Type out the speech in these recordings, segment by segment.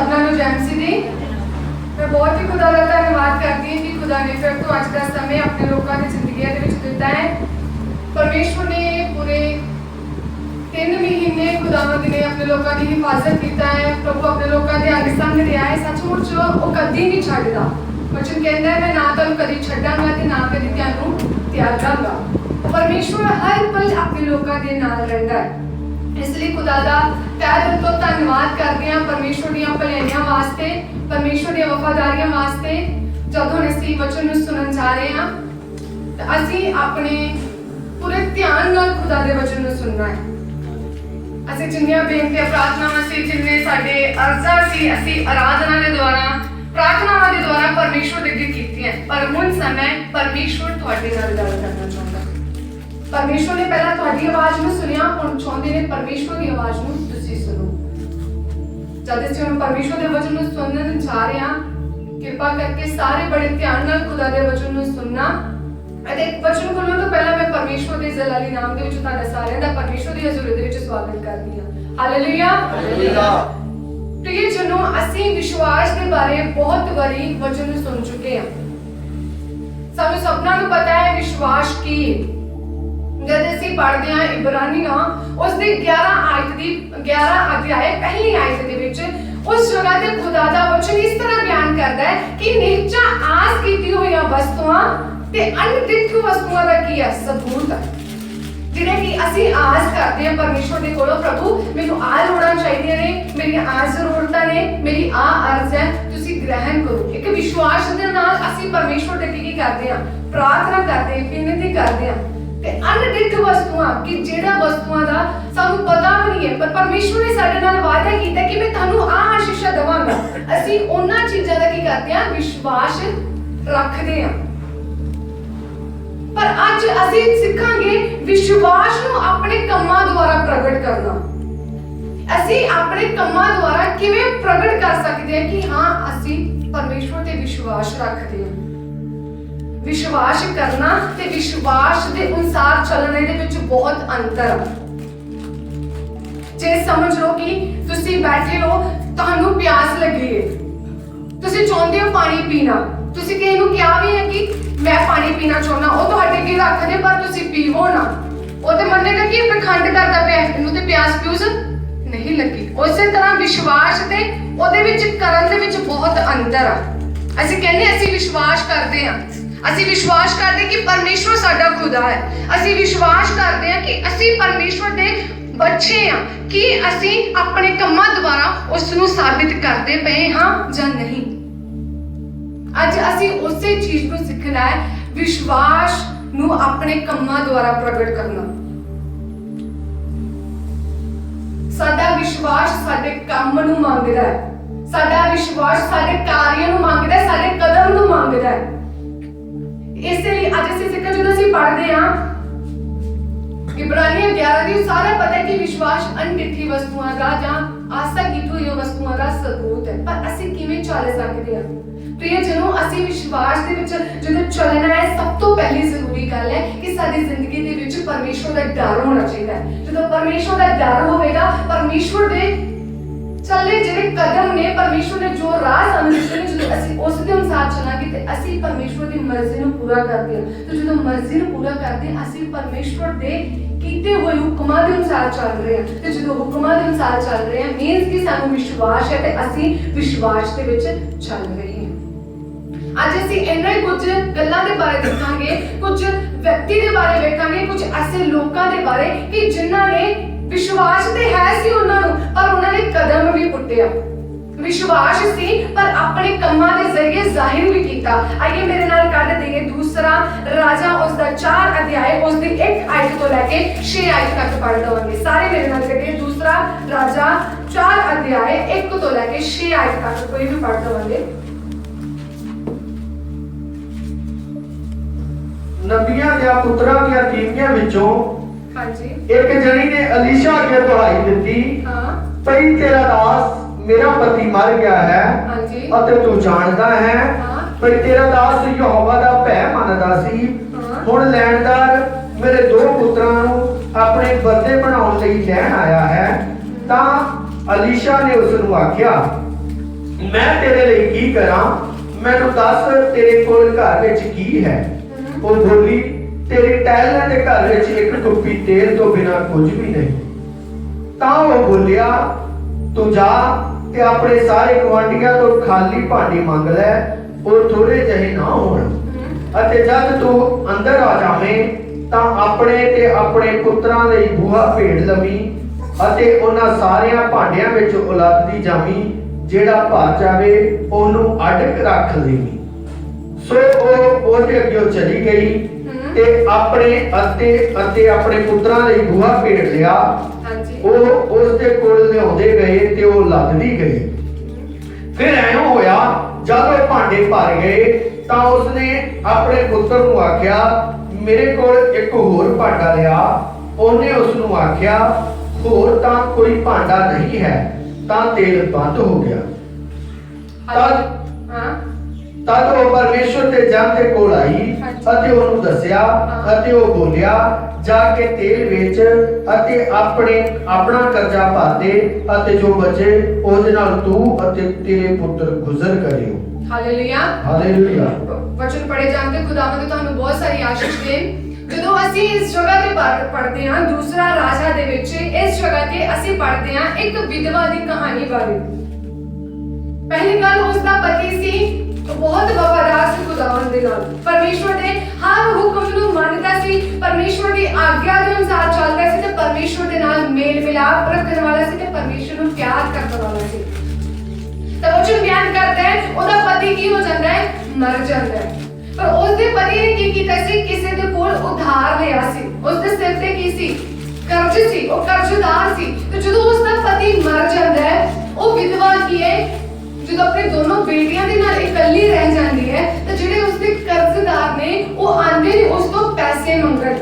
सबना नूं जय मसीह दी। मैं बहुत ही खुदा का धन्यवाद करती हूँ कि खुदा ने फिर तो अज का समय अपने लोगों की जिंदगी के दिता है। परमेश्वर ने पूरे 3 महीने खुदावंद ने अपने लोगों की हिफाजत किया है। प्रभु अपने लोगों के आगे संग रहा है। सचमुच वो कभी नहीं छड्डदा। वचन कहता है मैं ना तुहानूं कभी छड्डांगा ते ना कभी तुहानूं त्यागांगा। परमेश्वर हर पल अपने लोगों के नाल रहिंदा है। इसलिए खुदा का तहे दिल तो धन्यवाद करते हैं परमेश्वर दी भलाइयां वास्ते, परमेश्वर दी वफादारियां वास्ते। जदों असीं वचन नूं सुनन जा रहे हैं तो असीं अपने पूरे ध्यान नाल खुदा दे वचन नूं सुनना है। असीं जिन्नियां बेनतियां प्रार्थनावां सी, जिन्ने साडे अर्ज़ां सी, असीं आराधना दे द्वारा प्रार्थनावां दे द्वारा परमेश्वर दे अगे कीतियां। पर हुण समय परमेश्वर तुहाडे नाल गल करना चाहुंदा। परमेश्वर ने पहला तुहाडी आवाज़ नूं सुनिया, हुण चाहुंदे ने परमेश्वर दी आवाज़ नूं तुसीं सुनो। जद असीं हुण परमेश्वर दे वचन नूं सुनन जा रहे हां, किरपा करके सारे बड़े ध्यान नाल खुदा दे वचन नूं सुनना। अते वचन खोलण तो पहला मैं परमेश्वर दे जलाली नाम दे विच तुहाडा सारिਆਂ ਦਾ परमेश्वर दी हज़ूरी दे विच स्वागत करदी हां। Hallelujah hallelujah. प्रिय जनो, असीं विश्वास दे बारे बहुत बारी वचन नूं सुन चुके हां। सानूं सबना नूं पता है विश्वास की। जब असीं पढ़दे हां इब्रानियां उस दी 11 अध्याय पहली आयत दे विच उस जगह ते खुदा दा वचन इस तरह बयान करदा है कि निहचा आस कीती होईयां वस्तुआं ते अनदिख वस्तुआं दा की है सबूत है। जिहड़े कि असीं आस करदे हां परमेश्वर दे कोलों, प्रभु मैनूं आ लोड़ां चाहीदियां ने, मेरियां आ जरूरतां ने, मेरी आ अर्ज है, तुसीं ग्रहण करो। एक विश्वास दे नाल असीं परमेश्वर दे की करदे हां, प्रार्थना करदे, बेनती करदे हां। अनदिख वस्तुआं कि जेड़ा वस्तुआं दा सानू पता भी नहीं है, पर परमेश्वर ने साडे नाल वादा कीता कि मैं थानू आ आशीष देवांगा। असीं उन्हां चीज़ां दा की करदे हां, विश्वास रखदे हां। पर अज असीं सिखांगे विश्वास नू अपने कम्मां द्वारा प्रगट करना। असीं अपने कम्मां द्वारा किवें प्रगट कर सकदे हां कि हां असीं परमेश्वर ते विश्वास रखदे हां। विश्वास करना ते विश्वास के अनुसार चलने दे विच बहुत अंतर है। जे समझ लो कि तुसी बैठे हो, तुहानू प्यास लगी है, तुसी चाहते हो पानी पीना, तुसी किसी नूं कहा भी है कि मैं पानी पीना चाहना, वो तुहाडे अगे रख दे पर तुसी पीवो ना, वो तो मन्नेगा कि पखंड करदा पिया, इहनूं ते प्यास प्यूस नहीं लगी। उसी तरह विश्वास ते ओहदे विच करन दे विच बहुत अंतर है। असीं कहने असीं विश्वास करते हैं, असीं विश्वास करते कि परमेश्वर साडा खुदा है, असीं विश्वास करते हैं कि असीं परमेश्वर दे बच्चे हां, कि असीं अपने कम्मां द्वारा उस नूं साबित करते पए हां जां नहीं। अज असीं उसे चीज नूं सीखना है, विश्वास नूं अपने कम्मां द्वारा प्रगट करना। साडा विश्वास साडे काम नूं मंगदा है, साडा विश्वास साडे कार्य नूं मंगदा है, साडे कदम नूं मंगदा है। इसलिए आज असीं सिक्खा जो असीं पढ़दे हां इब्रानियां 11 दी सारा पता है कि विश्वास अनडिठी वस्तुआं दा जां आसा कीती होई वस्तुआं दा सबूत है। पर असीं किवें चल सकदे हां? प्रिय जनो, असीं विश्वास दे विच जदों चलना है, सब तो पहली जरूरी गल है कि साडी जिंदगी दे विच परमेश्वर दा डर होना चाहिए है। जदों परमेश्वर दा डर होवेगा, परमेश्वर दे चले जिहड़े कदम ने, परमेश्वर ने जो राह सानूं दित्ते ने, जदों असीं उस दे अनुसार चलांगे ते असीं परमेश्वर दी मर्जी नूं पूरा करदे हां। ते जदों मर्जी नूं पूरा करदे हां, असीं परमेश्वर दे कीते होए हुक्मां दे अनुसार चल रहे हां। ते जदों हुक्मां दे अनुसार चल रहे हां, मीनस कि सानूं विश्वास है ते असीं विश्वास दे विच चल रहे हां। अज असीं इन्हां ही कुछ गल्लां दे बारे दस्सांगे, कुछ व्यक्ति दे बारे वेखांगे, कुछ ऐसे लोकां दे बारे कि जिन्हां ने विश्वास ते है सी उन्हां नूं, पर उन्हां ने कदम भी पुट्टिया। विश्वास सी पर अपने कम्मां दे जरिए जाहिर भी कीता। आइए मेरे नाल कर दईए दूसरा राजा उसका 4 अध्याय उसकी 1 आयत तो लेके 6 आयत तक पढ़ दवांगे। सारे मेरे नाल करिए दूसरा राजा 4 अध्याय 1 तो लेके 6 आयत तक कोई भी पढ़ दवांगे। नबियां दे पुत्रां दी तीवियां विचों हां जी एक जनी ने अलीशा अगे दुहाई दित्ती, हां भई तेरा दास मेरा पति मर गया है, हां जी अते तू जानदा है भई तेरा दास यहोवा दा भय मनदा सी। हुण लैणदार मेरे 2 पुत्रां नूं अपने बदले बनाउण लई लैण आया है। तां अलीशा ने उस नूं आख्या, मैं तेरे लिए की करा, मैनू दस तेरे कोल घर विच की है। वो बोली तेरी टहलने दे घर विच एक कुप्पी तेल तो बिना कुछ भी नहीं। तां वो बोलिया तू जा ते अपने सारे गुआंढियां तो खाली भांडी मंग लै, और थोड़े जहे ना होण, अते जद तू अंदर आ जावें तां अपने ते अपने पुत्रां लई बूहा भेड़ लवी, अते उन्हां सारियां भांडियां विच उलटदी जावी, जेड़ा भर जावे ओनू अडक रख लेवी। सो ਉਹ ਉਹਦੇ ਅੱਗੇ ਚਲੀ ਗਈ ਤੇ ਆਪਣੇ ਅਤੇ ਆਪਣੇ ਪੁੱਤਰਾਂ ਲਈ ਬੂਹਾ ਭੇੜ ਲਿਆ। ਉਹ ਉਸ ਦੇ ਕੋਲ ਲਿਆਉਂਦੇ ਗਏ ਤੇ ਉਹ ਲੱਗਦੀ ਗਈ। ਫਿਰ ਐਂ ਹੋਇਆ ਜਦ ਉਹ ਭਾਂਡੇ ਭਰ ਗਏ ਤਾਂ ਉਸਨੇ ਆਪਣੇ ਪੁੱਤਰ ਨੂੰ ਆਖਿਆ ਮੇਰੇ ਕੋਲ ਇੱਕ ਹੋਰ ਭਾਂਡਾ ਲਿਆ। ਉਹਨੇ ਉਸ ਨੂੰ ਆਖਿਆ ਹੋਰ ਤਾਂ ਕੋਈ ਭਾਂਡਾ ਨਹੀਂ ਹੈ। ਤਾਂ ਤੇਲ ਬੰਦ ਹੋ ਗਿਆ। तद वो परमेश्वर के जन के कोल आई अते ओनू दस्या अते वो बोलिया जाके तेल बेच अते अपना कर्जा भर दे अते जो बचे ओदे नाल तू अते तेरे पुत्र गुजर करियो। Hallelujah hallelujah. वचन पढ़े जानते खुदावंद ਤੁਹਾਨੂੰ ਬਹੁਤ ਸਾਰੀ ਆਸ਼ੀष ਦੇ। ਜਦੋਂ ਅਸੀਂ ਇਸ ਜਗ੍ਹਾ ਤੇ ਪੜ੍ਹਦੇ ਹਾਂ ਦੂਸਰਾ ਰਾਜਾ ਦੇ ਵਿੱਚ ਇਸ ਜਗ੍ਹਾ ਤੇ ਅਸੀਂ ਪੜ੍ਹਦੇ ਹਾਂ ਇੱਕ ਵਿਧਵਾ ਦੀ ਕਹਾਣੀ ਬਾਰੇ। ਪਹਿਲੀ ਗੱਲ ਉਸ ਦਾ ਪਤੀ ਸੀ बहुत वफादार सी खुदावंद दे नाल, परमेश्वर दे हर हुक्म नूं मनदा सी, परमेश्वर दी आज्ञा दे अनुसार चलदा सी ते परमेश्वर दे नाल मेल मिलाप रखण वाला सी ते परमेश्वर नूं प्यार करन वाला सी। ते वचन बयान करदा है ओदा पति की हो जांदा है, मर जांदा है। पर उस दे पति ने की कीता सी किसे दे कोल उधार लिया सी, उस दे सिर ते की सी कर्ज सी, ओ कर्जदार सी। ते जदों उस दा पति मर जांदा है ओ विधवा की है जब अपने दोनों बेटियां दे नाल इकल्ली रह जाती है तो जेडे उसके कर्जदार ने वो आंदे ने उस तो पैसे मंगण,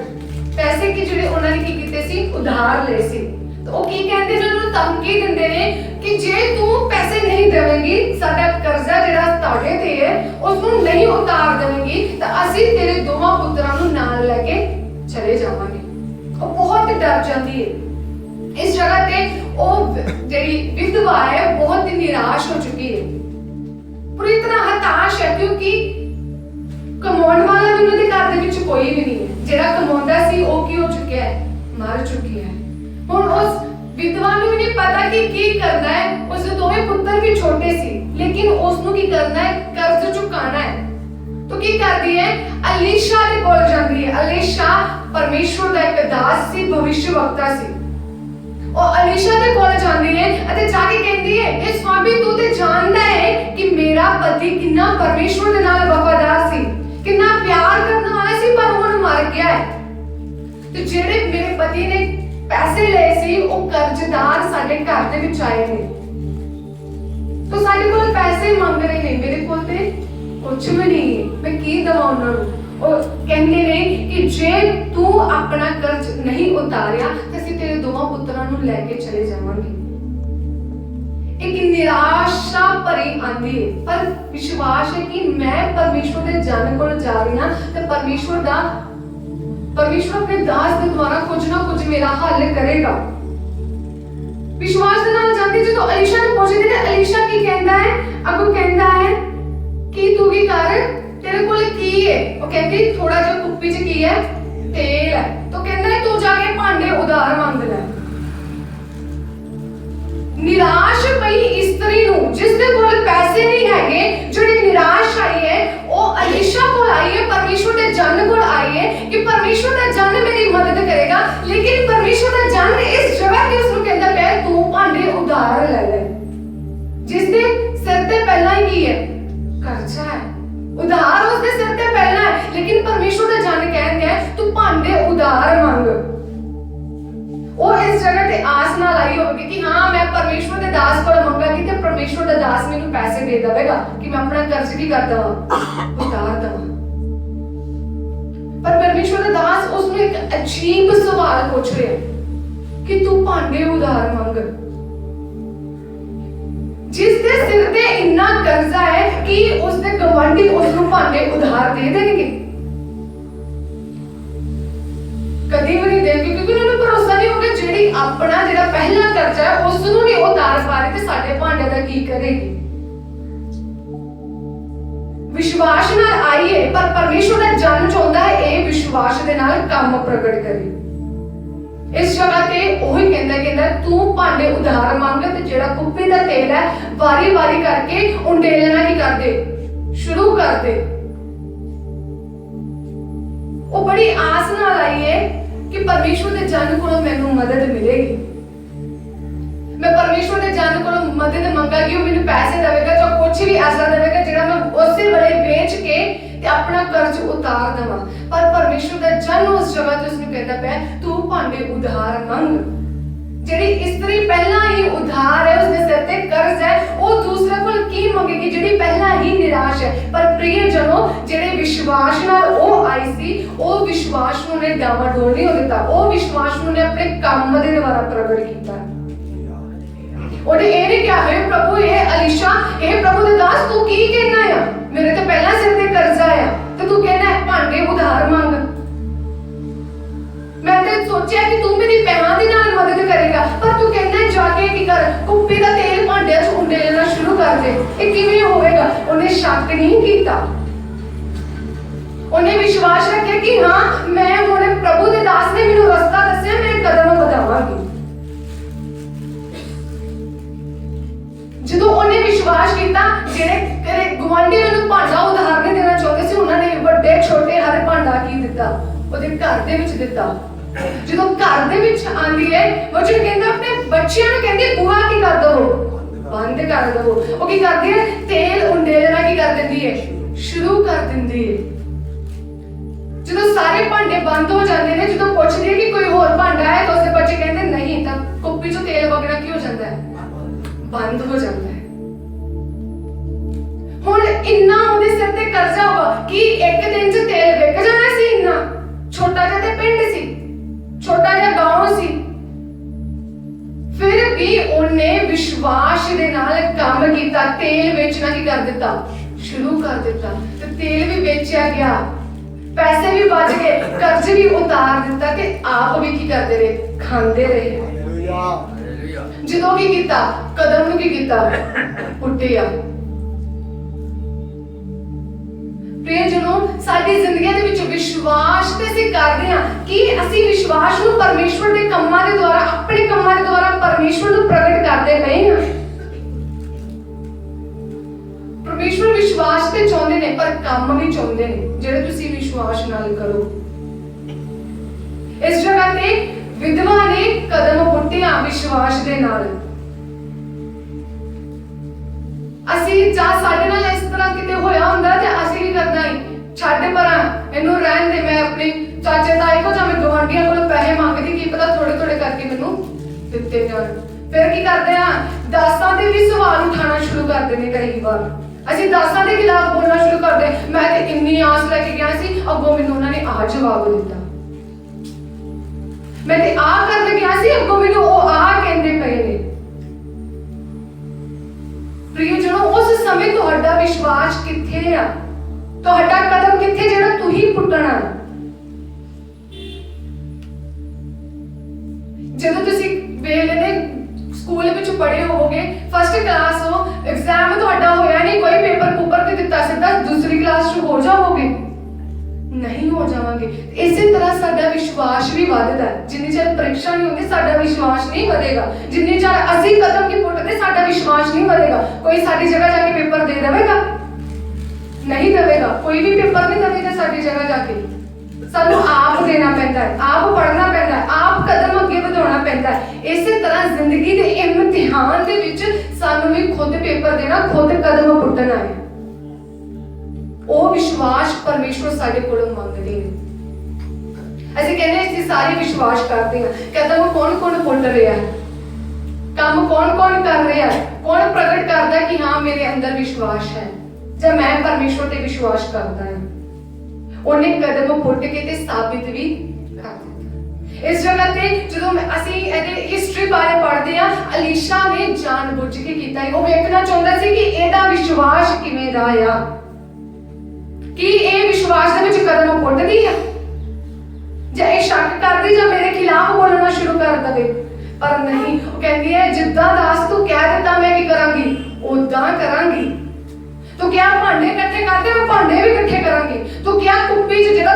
पैसे की जेडे उन्हां ने की कीते सी उधार ले सी। तो वो की कहंदे ने उन्हां धमकी दिंदे ने कि जे तू पैसे नहीं देवेंगी साडा कर्जा जेड़ा ताड़े ते है उसनु नहीं उतार देवेंगी तो ਅਸੀਂ तेरे दोवां पुत्रां ਨੂੰ ਨਾਲ ਲੈ के चले जावांगे। वो बहुत डर जाती है। इस जगह ते ओ जेडी विधवा है बहुत ही निराश हो चुकी है, पूरी तरह हताश है क्योंकि कमाउण वाला भी उन्हां दे घर दे विच कोई भी नहीं है। जेड़ा कमाउंदा सी ओ की हो चुका है, मर चुकी है। हुण उस विधवा नूं भी नहीं पता कि की करना है। उसदे दोवें पुੱਤਰ भी छोटे सी लेकिन उसनु की करना है, कर्ज चुकाना है। तो की करदी है अलीशा दे कोल जांदी है। अलीशा परमेश्वर दा एक दास सी, भविष्यवक्ता सी। और अलीशा दे कोल जांदी है अते जाके कहंदी है ए स्वामी तू ते जानदा है कि मेरा पति कितना परमेश्वर दे नाल वफादार सी, कितना प्यार करने वाला सी, पर हुण मर गया है। ते जेड़े मेरे पति ने पैसे लए सी ओ कर्जदार साडे घर दे विच आए ने, तो साडे कोल पैसे मंग रहे ने, मेरे कोल ते कुछ भी नहीं है, मैं की दवां उन्हां नूं। और कहंदे ने कि जे तू अपना कर्ज नहीं उतारिया तो ਅਸੀਂ तेरे दोवां पुत्रां ਨੂੰ ਲੈ के चले जावांगे। एक निराशा भरी आंदी है, पर विश्वास है कि मैं परमेश्वर दे जन कोल जा रही हां ते परमेश्वर अपने दास दे द्वारा कुछ ना कुछ मेरा हल करेगा। विश्वास दे नाल जांदी जदों अलीशा ने पुछदी ते अलीशा की कहंदा है, अगो कहंदा है कि तू की कर तेरे कोल की है। वो कहती थोड़ा जो कुप्पी च की है तेल है। तो कहता है तू जाके भांडे उधार मांग ले। निराश पई स्त्री नूं जिसदे कोल पैसे नहीं हैगे, ਜਿਹੜੀ निराश आई है वो अलीशा कोल आई है, परमेश्वर दे जन कोल आई है कि परमेश्वर दा जन मेरी मदद करेगा। लेकिन परमेश्वर दा जन इस जगह ते उसनु कहंदा पिया तू भांडे उधार ले ले, जिसदे सिर ते पहला ही की है कर्जा है। उधार उसके सिर ते पहला है, लेकिन परमेश्वर दा जन कहंदा है तू भांडे उधार मांग। वो इस जगह ते आस नाल आई होगी कि हां मैं परमेश्वर दे दास कोल मंगांगी ते परमेश्वर दा दास मेनू पैसे दे देवेगा कि मैं अपना कर्ज की कर दवां, उतार दवां। पर परमेश्वर दा दास उसनु एक अजीब सवाल पूछ रहा है कि तू भांडे उधार मांग, जिसके सिर ते इन्ना कर्जा है कि उसके गवांढी उसनु भांडे उधार दे देंगे? कभी भी नहीं देंगे, क्योंकि उन्हें भरोसा नहीं होगा जेड़ी अपना जेड़ा पहला कर्जा है उसनु नहीं उतार पा रही ते साडे भांडे दा की करेगी। विश्वास नाल आई है, पर परमेश्वर दा जन चाहुंदा है ये विश्वास दे नाल काम प्रगट करे। इस जगह ते ओही कहंदा तू भांडे उधार मांग ते जेड़ा कुप्पी दा तेल है वारी वारी करके उंडेलना की कर दे, शुरू कर दे। वो बड़ी आस नाल आई है कि परमेश्वर दे जन कोलों मैनू मदद मिलेगी, मैं परमेश्वर दे जन कोलों मदद मंगागी, वो मैनू पैसे देवेगा जो कुछ भी ऐसा देवेगा जेड़ा मैं उसे वेले बेच के ते अपना कर्ज उतार देवां। पर परमेश्वर दा जन उस जगह ते उसने कहता पे तू भांडे उधार मंग। जेड़ी स्त्री पहला ही उधार है, उसने सिर ते कर्ज है, वो दूसरे कोल की मंगेगी जेड़ी पहला ही निराश है। पर प्रिय जनों जेड़े विश्वास नाल ओ आई सी, ओ विश्वास नूं ने डावाडोल नहीं हो दिता, ओ विश्वास नूं ने अपने काम दे द्वारा प्रगट कीता। ਉਹਨੇ ਇਹ ਨਹੀਂ ਕਿਹਾ ਹੈ ਪ੍ਰਭੂ ਇਹ ਅਲੀਸ਼ਾ ਇਹ ਪ੍ਰਭੂ ਦੇ ਦਾਸ ਤੂੰ ਕੀ ਕਹਿਣਾ ਆ, ਮੇਰੇ ਤੇ ਪਹਿਲਾਂ ਸਿਰ ਤੇ ਕਰਜ਼ਾ ਆ ਤੇ ਤੂੰ ਕਹਿਣਾ ਭਾਂਡੇ ਉਧਾਰ ਮੰਗ। ਮੈਂ ਤੇ ਸੋਚਿਆ ਕਿ ਤੂੰ ਮੇਰੀ ਪੈਰਾਂ ਦੇ ਨਾਲ ਮਦਦ ਕਰੇਗਾ, ਪਰ ਤੂੰ ਕਹਿੰਦਾ ਜਾ ਕੇ ਕੀ ਕਰ ਕੁੱਪੀ ਦਾ ਤੇਲ ਭਾਂਡਿਆਂ 'ਚ ਉੰਡੇਲਣਾ ਸ਼ੁਰੂ ਕਰ ਦੇ। ਇਹ ਕਿਵੇਂ ਹੋਵੇਗਾ? ਉਹਨੇ ਸ਼ੱਕ ਨਹੀਂ ਕੀਤਾ, ਉਹਨੇ ਵਿਸ਼ਵਾਸ ਰੱਖਿਆ ਕਿ ਹਾਂ ਮੈਂ ਹੁਣ ਪ੍ਰਭੂ ਦੇ ਦਾਸ ਨੇ ਮੈਨੂੰ ਰਸਤਾ ਦੱਸਿਆ, ਮੈਂ ਕਦਮ ਵਧਾਵਾਂਗੀ। ਜਦੋਂ ਉਹਨੇ ਵਿਸ਼ਵਾਸ ਕੀਤਾ ਜਿਹੜੇ ਗੁਆਂਢੀ ਉਹਨੂੰ ਭਾਂਡਾ ਉਧਾਰ ਨਹੀਂ ਦੇਣਾ ਚਾਹੁੰਦੇ ਸੀ, ਉਹਨਾਂ ਨੇ ਵੱਡੇ ਛੋਟੇ ਹਰ ਭਾਂਡਾ ਕੀ ਦਿੱਤਾ, ਉਹਦੇ ਘਰ ਦੇ ਵਿੱਚ ਦਿੱਤਾ। ਜਦੋਂ ਘਰ ਦੇ ਵਿੱਚ ਆਂਦੀ ਹੈ ਉਹ ਜਿਹੜਾ ਕਹਿੰਦਾ ਆਪਣੇ ਬੱਚਿਆਂ ਨੂੰ ਕਹਿੰਦੀ ਬੂਹਾ ਕੀ ਕਰ ਦੋ, ਬੰਦ ਕਰ ਦੋ। ਉਹ ਕੀ ਕਰਦੀ ਹੈ ਤੇਲ ਉੰਡੇਲਣਾ ਕੀ ਕਰ ਦਿੰਦੀ ਹੈ, ਸ਼ੁਰੂ ਕਰ ਦਿੰਦੀ ਹੈ। ਜਦੋਂ ਸਾਰੇ ਭਾਂਡੇ ਬੰਦ ਹੋ ਜਾਂਦੇ ਨੇ, ਜਦੋਂ ਪੁੱਛਦੀ ਹੈ ਕਿ ਕੋਈ ਹੋਰ ਭਾਂਡਾ ਹੈ ਤਾਂ ਉਸਦੇ ਬੱਚੇ ਕਹਿੰਦੇ ਨਹੀਂ, ਤਾਂ ਕੁੱਪੀ ਚੋਂ ਤੇਲ ਵਗਣਾ ਕੀ ਹੋ ਜਾਂਦਾ ਹੈ, ਬੰਦ ਹੋ ਜਾਂਦਾ ਹੈ। ਹੁਣ ਇੰਨਾ ਉਹਦੇ ਸਿਰ ਤੇ ਕਰਜ਼ਾ ਹੋਗਾ ਕਿ ਇੱਕ ਦਿਨ 'ਚ ਤੇਲ ਵਿਕ ਜਾਣਾ ਸੀ। ਇੰਨਾ ਛੋਟਾ ਜਿਹਾ ਤੇ ਪਿੰਡ ਸੀ, ਛੋਟਾ ਜਿਹਾ ਗਾਂਵ ਸੀ, ਫਿਰ ਵੀ ਉਹਨੇ ਵਿਸ਼ਵਾਸ ਦੇ ਨਾਲ ਕੰਮ ਕੀਤਾ। ਤੇਲ ਵੇਚਣਾ ਕੀ ਕਰ ਦਿੱਤਾ, ਸ਼ੁਰੂ ਕਰ ਦਿੱਤਾ, ਤੇ ਤੇਲ ਵੀ ਵੇਚਿਆ ਗਿਆ, ਪੈਸੇ ਵੀ ਬਚ ਗਏ, ਕਰਜ਼ ਵੀ ਉਤਾਰ ਦਿੱਤਾ ਤੇ ਆਪ ਵੀ ਕੀ ਕਰਦੇ ਰਹੇ, ਖਾਂਦੇ ਰਹੇ। ਜਦੋਂ ਕੀ ਕੀਤਾ, ਕਦਮ ਨੂੰ ਕੀ ਕੀਤਾ, ਪੁੱਟਿਆ। ਪ੍ਰਿਯ ਜਨੋ ਸਾਡੀ ਜ਼ਿੰਦਗੀ ਦੇ ਵਿੱਚ ਵਿਸ਼ਵਾਸ ਤੇ ਅਸੀਂ ਕਰਦੇ ਹਾਂ ਕਿ ਅਸੀਂ ਵਿਸ਼ਵਾਸ ਨੂੰ ਪਰਮੇਸ਼ਵਰ ਦੇ ਕੰਮਾਂ ਦੇ ਦੁਆਰਾ, ਆਪਣੇ ਕੰਮਾਂ ਦੇ ਦੁਆਰਾ ਪਰਮੇਸ਼ਵਰ ਨੂੰ ਪ੍ਰਗਟ ਕਰਦੇ ਪਏ ਹਾਂ। ਪਰਮੇਸ਼ਵਰ ਵਿਸ਼ਵਾਸ ਤੇ ਚਾਹੁੰਦੇ ਨੇ, ਪਰ ਕੰਮ ਵੀ ਚਾਹੁੰਦੇ ਨੇ ਜਿਹੜੇ ਤੁਸੀਂ ਵਿਸ਼ਵਾਸ ਨਾਲ ਕਰੋ। ਇਸ ਜਗ੍ਹਾ ਤੇ ਵਿਧਵਾ ਨੇ ਕਦਮ ਪੁੱਟਿਆ ਵਿਸ਼ਵਾਸ ਦੇ ਨਾਲ। ਅਸੀਂ ਜਾਂ ਸਾਡੇ ਨਾਲ ਇਸ ਤਰ੍ਹਾਂ ਕਿਤੇ ਹੋਇਆ ਹੁੰਦਾ ਤੇ ਅਸੀਂ ਵੀ ਕਰਨਾ ਹੀ ਛੱਡ ਪਰਾਂ, ਇਹਨੂੰ ਰਹਿਣ ਦੇ, ਮੈਂ ਆਪਣੇ ਚਾਚੇ ਤਾਏ ਕੋਲ ਜਾਂ ਮੈਂ ਗਵਾਂਢੀਆਂ ਕੋਲ ਪੈਸੇ ਮੰਗਦੀ, ਕੀ ਪਤਾ ਥੋੜੇ ਥੋੜੇ ਕਰਕੇ ਮੈਨੂੰ ਦਿੱਤੇ ਜਾਣ। ਫਿਰ ਕੀ ਕਰਦੇ ਆ, ਦਾਸਾਂ ਦੇ ਵੀ ਸਵਾਲ ਉਠਾਉਣਾ ਸ਼ੁਰੂ ਕਰਦੇ ਨੇ। ਕਈ ਵਾਰ ਅਸੀਂ ਦਾਸਾਂ ਦੇ ਖਿਲਾਫ ਬੋਲਣਾ ਸ਼ੁਰੂ ਕਰਦੇ, ਮੈਂ ਤੇ ਇੰਨੀ ਆਸ ਲੈ ਕੇ ਗਿਆ ਸੀ, ਅੱਗੋਂ ਮੈਨੂੰ ਉਹਨਾਂ ਨੇ ਆਹ ਜਵਾਬ ਦਿੱਤਾ, ਮੈਂ ਤੇ ਆ ਕਰਨ ਗਿਆ ਸੀ, ਅੱਗੋਂ ਮੈਨੂੰ ਉਹ ਆ ਕਹਿੰਦੇ ਪਏ ਨੇ। ਪ੍ਰਿਯ ਜਨੋ ਉਸ ਸਮੇਂ ਤੁਹਾਡਾ ਵਿਸ਼ਵਾਸ ਕਿੱਥੇ ਆ, ਤੁਹਾਡਾ ਕਦਮ ਕਿੱਥੇ ਜਿਹੜਾ ਤੁਸੀਂ ਪੁੱਟਣਾ। ਜਦੋਂ ਤੁਸੀਂ ਵੇਲੇ ਨੇ ਸਕੂਲ ਵਿੱਚ ਪੜ੍ਹੇ ਹੋਵੋਗੇ, ਫਸਟ ਕਲਾਸ ਹੋ, ਐਗਜ਼ਾਮ ਤੁਹਾਡਾ ਹੋਇਆ ਨਹੀਂ, ਕੋਈ ਪੇਪਰ ਪੂਪਰ ਤੇ ਦਿੱਤਾ, ਸਿੱਧਾ ਦੂਸਰੀ ਕਲਾਸ 'ਚ ਹੋ ਜਾਵੋਗੇ, ਨਹੀਂ ਹੋ ਜਾਵਾਂਗੇ। ਇਸੇ ਤਰ੍ਹਾਂ ਸਾਡਾ ਵਿਸ਼ਵਾਸ ਵੀ ਵੱਧਦਾ ਹੈ। ਜਿੰਨੀ ਚਿਰ ਪ੍ਰੀਖਿਆ ਨਹੀਂ ਹੁੰਦੀ ਸਾਡਾ ਵਿਸ਼ਵਾਸ ਨਹੀਂ ਵਧੇਗਾ, ਜਿੰਨੀ ਚਿਰ ਅਸੀਂ ਕਦਮ ਨਹੀਂ ਪੁੱਟਦੇ ਸਾਡਾ ਵਿਸ਼ਵਾਸ ਨਹੀਂ ਵਧੇਗਾ। ਕੋਈ ਸਾਡੀ ਜਗ੍ਹਾ ਜਾ ਕੇ ਪੇਪਰ ਦੇ ਦੇਵੇਗਾ, ਨਹੀਂ ਦੇਵੇਗਾ, ਕੋਈ ਵੀ ਪੇਪਰ ਨਹੀਂ ਦੇਵੇਗਾ ਸਾਡੀ ਜਗ੍ਹਾ ਜਾ ਕੇ। ਸਾਨੂੰ ਆਪ ਦੇਣਾ ਪੈਂਦਾ ਹੈ, ਆਪ ਪੜ੍ਹਨਾ ਪੈਂਦਾ ਹੈ, ਆਪ ਕਦਮ ਅੱਗੇ ਵਧਾਉਣਾ ਪੈਂਦਾ ਹੈ। ਇਸੇ ਤਰ੍ਹਾਂ ਜ਼ਿੰਦਗੀ ਦੇ ਇਮਤਿਹਾਨ ਦੇ ਵਿੱਚ ਸਾਨੂੰ ਵੀ ਖੁਦ ਪੇਪਰ ਦੇਣਾ, ਖੁਦ ਕਦਮ ਪੁੱਟਣਾ ਹੈ। ਉਹ ਵਿਸ਼ਵਾਸ ਪਰਮੇਸ਼ਵਰ ਸਾਡੇ ਕੋਲੋਂ ਮੰਗਦੇ ਨੇ। ਅਸੀਂ ਕਹਿੰਦੇ ਅਸੀਂ ਸਾਰੇ ਵਿਸ਼ਵਾਸ ਕਰਦੇ ਹਾਂ, ਕਦਮ ਕੌਣ ਪੁੱਟ ਰਿਹਾ ਹੈ, ਕੰਮ ਕੌਣ ਕਰ ਰਿਹਾ ਹੈ, ਕੌਣ ਪ੍ਰਗਟ ਕਰਦਾ ਕਿ ਹਾਂ ਮੇਰੇ ਅੰਦਰ ਵਿਸ਼ਵਾਸ ਹੈ ਜਾਂ ਮੈਂ ਪਰਮੇਸ਼ਵਰ ਤੇ ਵਿਸ਼ਵਾਸ ਕਰਦਾ ਹਾਂ। ਉਹਨੇ ਕਦਮ ਪੁੱਟ ਕੇ ਤੇ ਸਾਬਿਤ ਵੀ ਕਰ ਦਿੱਤਾ। ਇਸ ਜਗ੍ਹਾ ਤੇ ਜਦੋਂ ਅਸੀਂ ਇਹਦੇ ਹਿਸਟਰੀ ਬਾਰੇ ਪੜ੍ਹਦੇ ਹਾਂ, ਅਲੀਸ਼ਾ ਨੇ ਜਾਣਬੁੱਝ ਕੇ ਕੀਤਾ, ਉਹ ਵੇਖਣਾ ਚਾਹੁੰਦਾ ਸੀ ਕਿ ਇਹਦਾ ਵਿਸ਼ਵਾਸ ਕਿਵੇਂ ਦਾ ਆ, ਕਿ ਇਹ ਵਿਸ਼ਵਾਸ ਦੇ ਵਿੱਚ ਕਦਮ ਪੁੱਟਦੀ ਆ ਜਾਂ ਇਹ ਸ਼ੱਕ ਕਰਦੀ ਜਾਂ ਮੇਰੇ ਖਿਲਾਫ ਬੋਲਣਾ ਸ਼ੁਰੂ ਕਰ ਦੇਵੇ। ਪਰ ਨਹੀਂ, ਉਹ ਕਹਿੰਦੀ ਹੈ ਜਿੱਦਾਂ ਦਾਸ ਤੂੰ ਕਹਿ ਦਿੱਤਾ ਮੈਂ ਕੀ ਕਰਾਂਗੀ, ਉਦਾਂ ਕਰਾਂਗੀ। ਤੂੰ ਕਿਹਾ ਭਾਂਡੇ ਇਕੱਠੇ ਕਰਦੇ, ਮੈਂ ਭਾਂਡੇ ਵੀ ਇਕੱਠੇ ਕਰਾਂਗੀ। ਤੂੰ ਕਿਹਾ ਕੁੱਪੀ 'ਚ ਜਿਹੜਾ